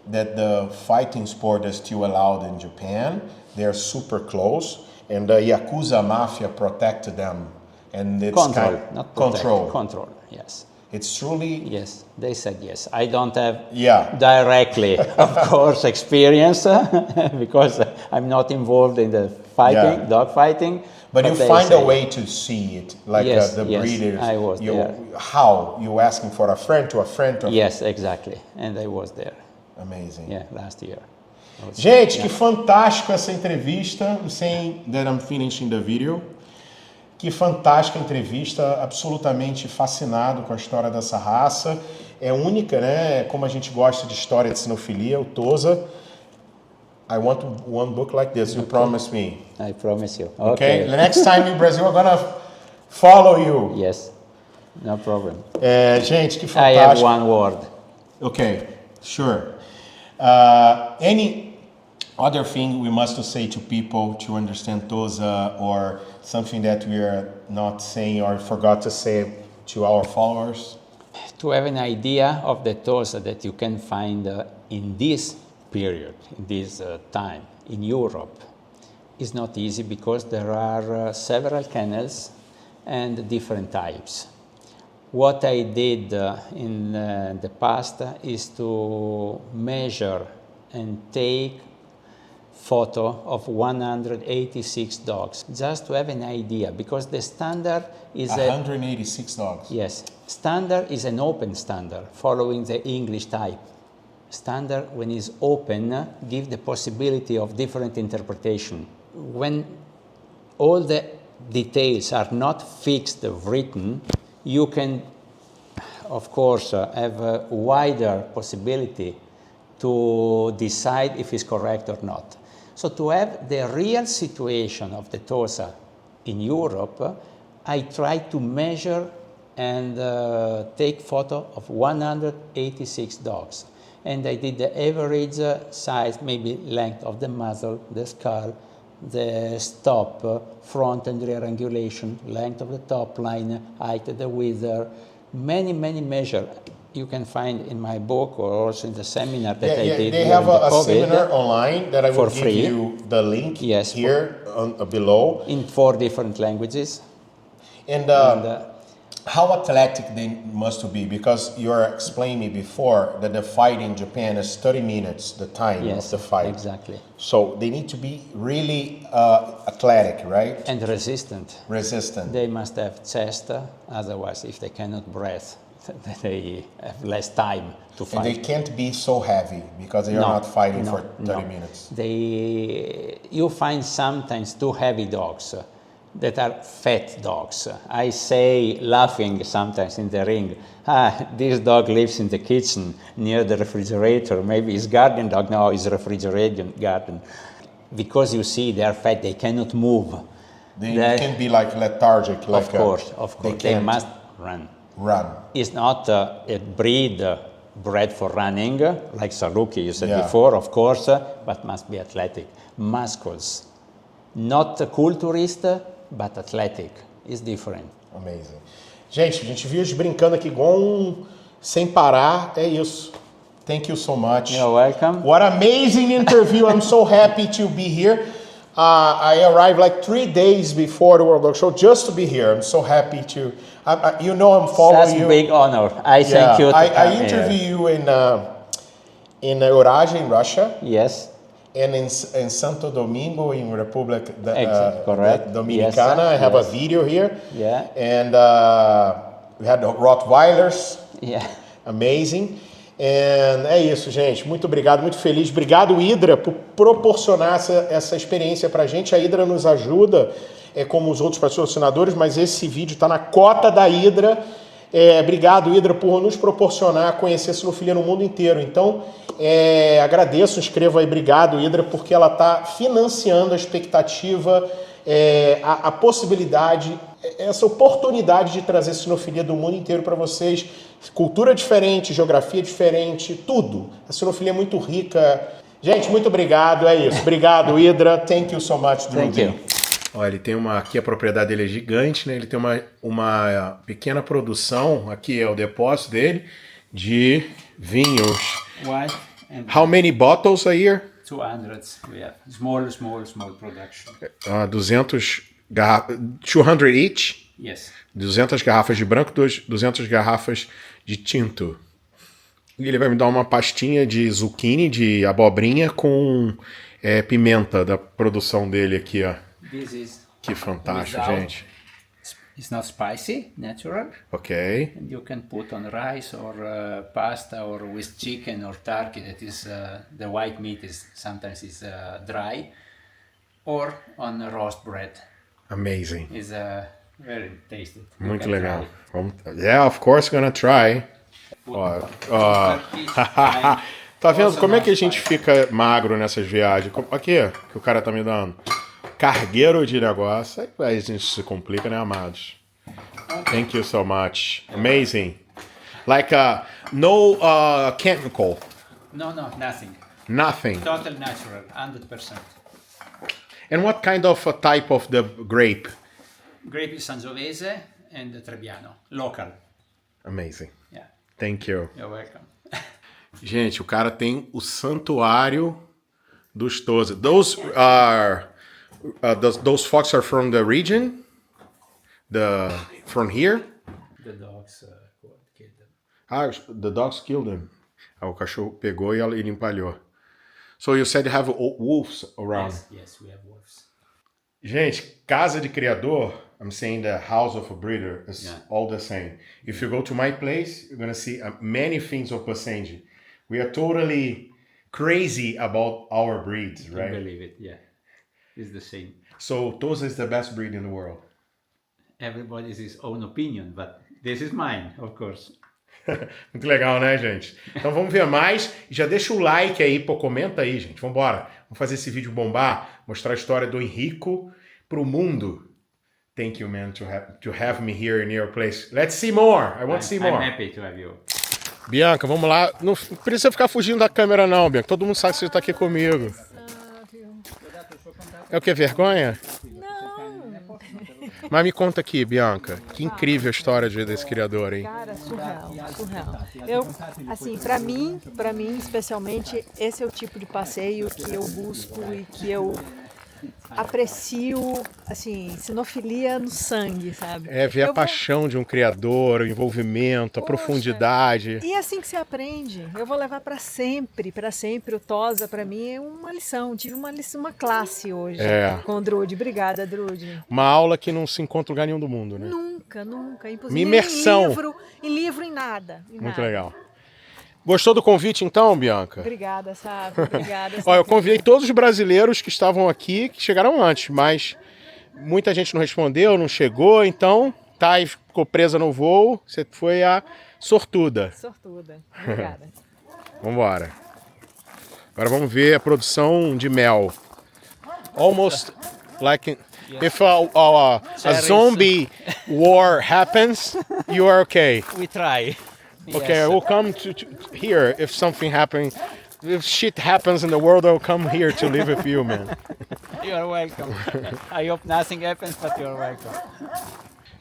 that the fighting sport is still allowed in Japan. They're super close, and the Yakuza mafia protected them. And it's not protect, control, yes. It's truly... Yes, they said yes. I don't have directly, of course, experience because I'm not involved in the fighting, dog fighting. But you find a way to see it, like the breeders. I was there. How? You asking for a friend to a friend to a Yes, exactly. And I was there. Amazing. Yeah, last year. Gente, que fantástico essa entrevista. Saying that I'm finishing the video. Que fantástica entrevista, absolutamente fascinado com a história dessa raça. É única, né? Como a gente gosta de história de Cinofilia, o Tosa. I want one book like this, you promise me. I promise you. Okay? The next time in Brazil, I'm gonna follow you. Yes, no problem. Gente, que fantástico. I have one word. Okay, sure. Any other thing we must say to people to understand Tosa, or something that we are not saying or forgot to say to our followers? To have an idea of the Tosa that you can find in this period, in this time, in Europe, is not easy because there are several kennels and different types. What I did in the past is to measure and take photo of 186 dogs, just to have an idea, because the standard is 186 dogs. Yes, standard is an open standard, following the English type. Standard, when it's open, give the possibility of different interpretation. When all the details are not fixed, written, you can, of course, have a wider possibility to decide if it's correct or not. So to have the real situation of the Tosa in Europe, I tried to measure and take photo of 186 dogs. And I did the average size, maybe length of the muzzle, the skull, the stop, front and rear angulation, length of the top line, height of the wither, many measures. You can find in my book or also in the seminar that I did. They have a COVID, seminar online that I will give free. you the link Yes, here below. In 4 different languages. And how athletic they must be, because you were explaining me before that the fight in Japan is 30 minutes, the time of the fight. Exactly. So they need to be really athletic, right? And resistant. Resistant. They must have chest, otherwise if they cannot breathe, they have less time to fight. And they can't be so heavy because they are not fighting for 30 minutes. You find sometimes too heavy dogs that are fat dogs. I say, laughing sometimes in the ring, this dog lives in the kitchen near the refrigerator. Maybe it's garden dog, no, it's refrigerator garden. Because you see, they are fat, they cannot move. They can be like lethargic. Of course. They must run. It's not a breed bred for running, like Saluki you said before, of course, but must be athletic. Muscles. Not culturist, but athletic. Is different. Amazing. Gente, a gente viu eles brincando aqui igual sem parar. É isso. Thank you so much. You're welcome. What amazing interview. I'm so happy to be here. I arrived like 3 days before the World Dog Show just to be here. I'm so happy to... you know I'm following you. That's a big honor. I thank you. I interviewed you in Eurasia, in Russia. Yes. And in Santo Domingo, in Republic correct. Dominicana. Yes, I have a video here. Yeah. And we had the Rottweilers. Yeah. Amazing. And é isso, gente. Muito obrigado, muito feliz. Obrigado, Hydra, por proporcionar essa experiência pra gente. A Hydra nos ajuda, como os outros patrocinadores, mas esse vídeo está na cota da Hydra. Obrigado, Hydra, por nos proporcionar conhecer Cinofilia no mundo inteiro. Então, agradeço, inscreva aí, obrigado, Hydra, porque ela está financiando a expectativa, a possibilidade, essa oportunidade de trazer Cinofilia do mundo inteiro para vocês. Cultura diferente, geografia diferente, tudo. A Cinofilia é muito rica. Gente, muito obrigado, é isso. Obrigado, Hydra. Thank you so much, Drudi. Thank you. Olha, ele tem aqui a propriedade dele é gigante, né? Ele tem uma pequena produção, aqui é o depósito dele, de vinhos. White and How many bottles a year? 200 we have. Small production. 200 each? Yes. 200 garrafas de branco, 200 garrafas de tinto. E ele vai me dar uma pastinha de zucchini, de abobrinha com pimenta da produção dele aqui, ó. This is Que fantástico, without, gente. It's not spicy, natural. Ok. And you can put on rice or pasta or with chicken or turkey. That is the white meat is sometimes is dry, or on roast bread. Amazing. Is very tasty. Muito legal. Yeah, of course, gonna try. Tá vendo como é que a gente fica magro nessas viagens? Aqui, que o cara tá me dando. Cargueiro de negócio. Aí a gente se complica, né, amados? Thank you so much. Amazing. Like, no chemical. No, nothing. Nothing. Total natural, 100%. And what kind of type of the grape? Grape is Sangiovese and Trebbiano, local. Amazing. Yeah. Thank you. You're welcome. Gente, o cara tem o santuário dos Tosa. Those are those fox are from the region? From here? The dogs killed them. Ah, the dogs killed them. Ah, o cachorro pegou e ele empalhou. So you said you have wolves around. Yes, we have wolves. Gente, casa de criador, I'm saying the house of a breeder is all the same. If you go to my place, you're gonna see many things of Pasenji. We are totally crazy about our breeds, right? I believe it, yeah. It's the same. So Tosa is the best breed in the world. Everybody's his own opinion, but this is mine, of course. Muito legal, né, gente? Então vamos ver mais. E já deixa o like aí, pô, comenta aí, gente. Vambora. Vamos fazer esse vídeo bombar, mostrar a história do Enrico pro mundo. Thank you, man, to have me here in your place. Let's see more. I want to see more. I'm happy to have you. Bianca, vamos lá. Não precisa ficar fugindo da câmera, não, Bianca. Todo mundo sabe que você está aqui comigo. É o que? Vergonha? Mas me conta aqui, Bianca, que incrível a história desse criador, hein? Cara, surreal. Eu, assim, pra mim, especialmente, esse é o tipo de passeio que eu busco e que eu aprecio, assim, cinofilia no sangue, sabe? É ver a paixão de um criador, o envolvimento, a profundidade. E é assim que se aprende. Eu vou levar para sempre. O Tosa para mim é uma lição. Tive uma classe hoje com o Drudi. Obrigada, Drudi. Uma aula que não se encontra em lugar nenhum do mundo, né? Nunca. Impossível. Uma imersão. Em livro, em nada. Muito legal. Gostou do convite então, Bianca? Obrigada, sabe? Obrigada. Olha, eu convidei todos os brasileiros que estavam aqui, que chegaram antes, mas muita gente não respondeu, não chegou, então Thay ficou presa no voo, você foi a sortuda. Obrigada. Vamos embora. Agora vamos ver a produção de mel. Almost like if a zombie war happens, you are okay. We try. Okay, I will come to here if something happens. If shit happens in the world, I will come here to live with you, man. You are welcome. I hope nothing happens, but you are welcome.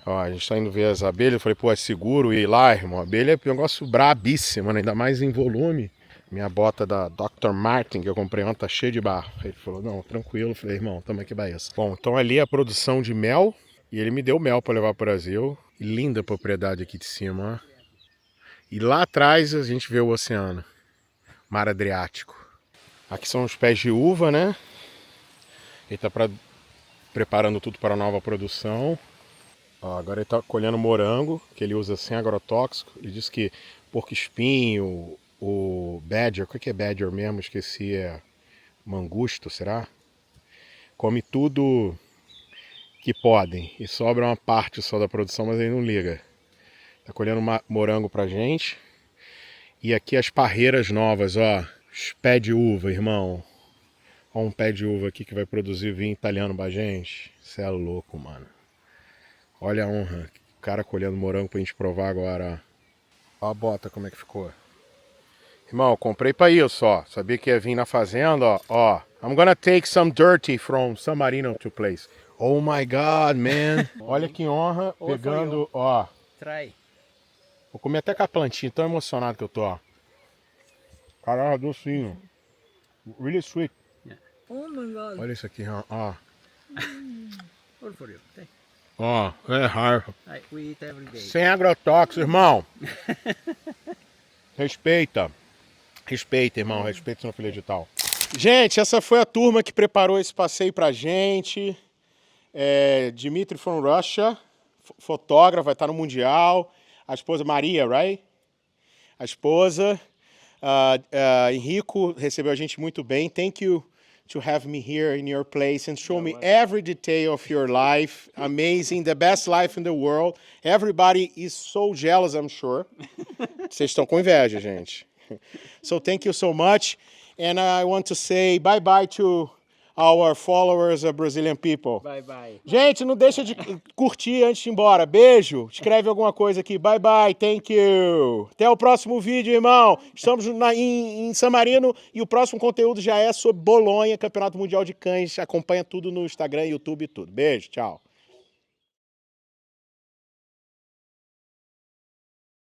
Ó, a gente tá indo ver as abelhas. Eu falei, pô, é seguro ir lá, irmão. A abelha é um negócio brabíssimo, né? Ainda mais em volume. Minha bota da Dr. Martin, que eu comprei ontem, tá cheia de barro. Ele falou, não, tranquilo. Eu falei, irmão, tamo aqui, Baísa. Bom, então ali é a produção de mel. E ele me deu mel para levar pro Brasil. E linda propriedade aqui de cima, ó. E lá atrás a gente vê o oceano, Mar Adriático. Aqui são os pés de uva, né? Ele está preparando tudo para a nova produção. Ó, agora ele está colhendo morango, que ele usa sem agrotóxico. Ele diz que porco-espinho, o badger, o que é badger mesmo? Esqueci, é mangusto, será? Come tudo que podem e sobra uma parte só da produção, mas ele não liga. Tá colhendo morango pra gente. E aqui as parreiras novas, ó. Os pés de uva, irmão. Ó, um pé de uva aqui que vai produzir vinho italiano pra gente. Cê é louco, mano. Olha a honra. O cara colhendo morango pra gente provar agora, ó. Ó a bota como é que ficou. Irmão, comprei pra isso, ó. Sabia que ia vir na fazenda, ó. Ó. I'm gonna take some dirty from San Marino to place. Oh my God, man. Olha que honra. Pegando, ó. Try. Vou comer até com a plantinha, tão emocionado que eu tô, ó. Caralho, docinho. Really sweet. Yeah. Oh my God. Olha isso aqui, ó. All for you. Okay. Ó, é raro. We eat every day. Sem agrotóxico, irmão. Respeita. Respeita, irmão. Respeita no filho de tal. Gente, essa foi a turma que preparou esse passeio pra gente. Dimitri from Russia, fotógrafo, vai estar no Mundial. A esposa Maria, right? A esposa. Enrico recebeu a gente muito bem. Thank you to have me here in your place and show me every detail of your life. Amazing, the best life in the world. Everybody is so jealous, I'm sure. Vocês estão com inveja, gente. So thank you so much. And I want to say bye-bye to our followers, Brazilian people. Bye bye. Gente, não deixa de curtir antes de ir embora. Beijo. Escreve alguma coisa aqui. Bye bye. Thank you. Até o próximo vídeo, irmão. Estamos em San Marino e o próximo conteúdo já é sobre Bolonha, Campeonato Mundial de Cães. Acompanha tudo no Instagram, YouTube e tudo. Beijo. Tchau.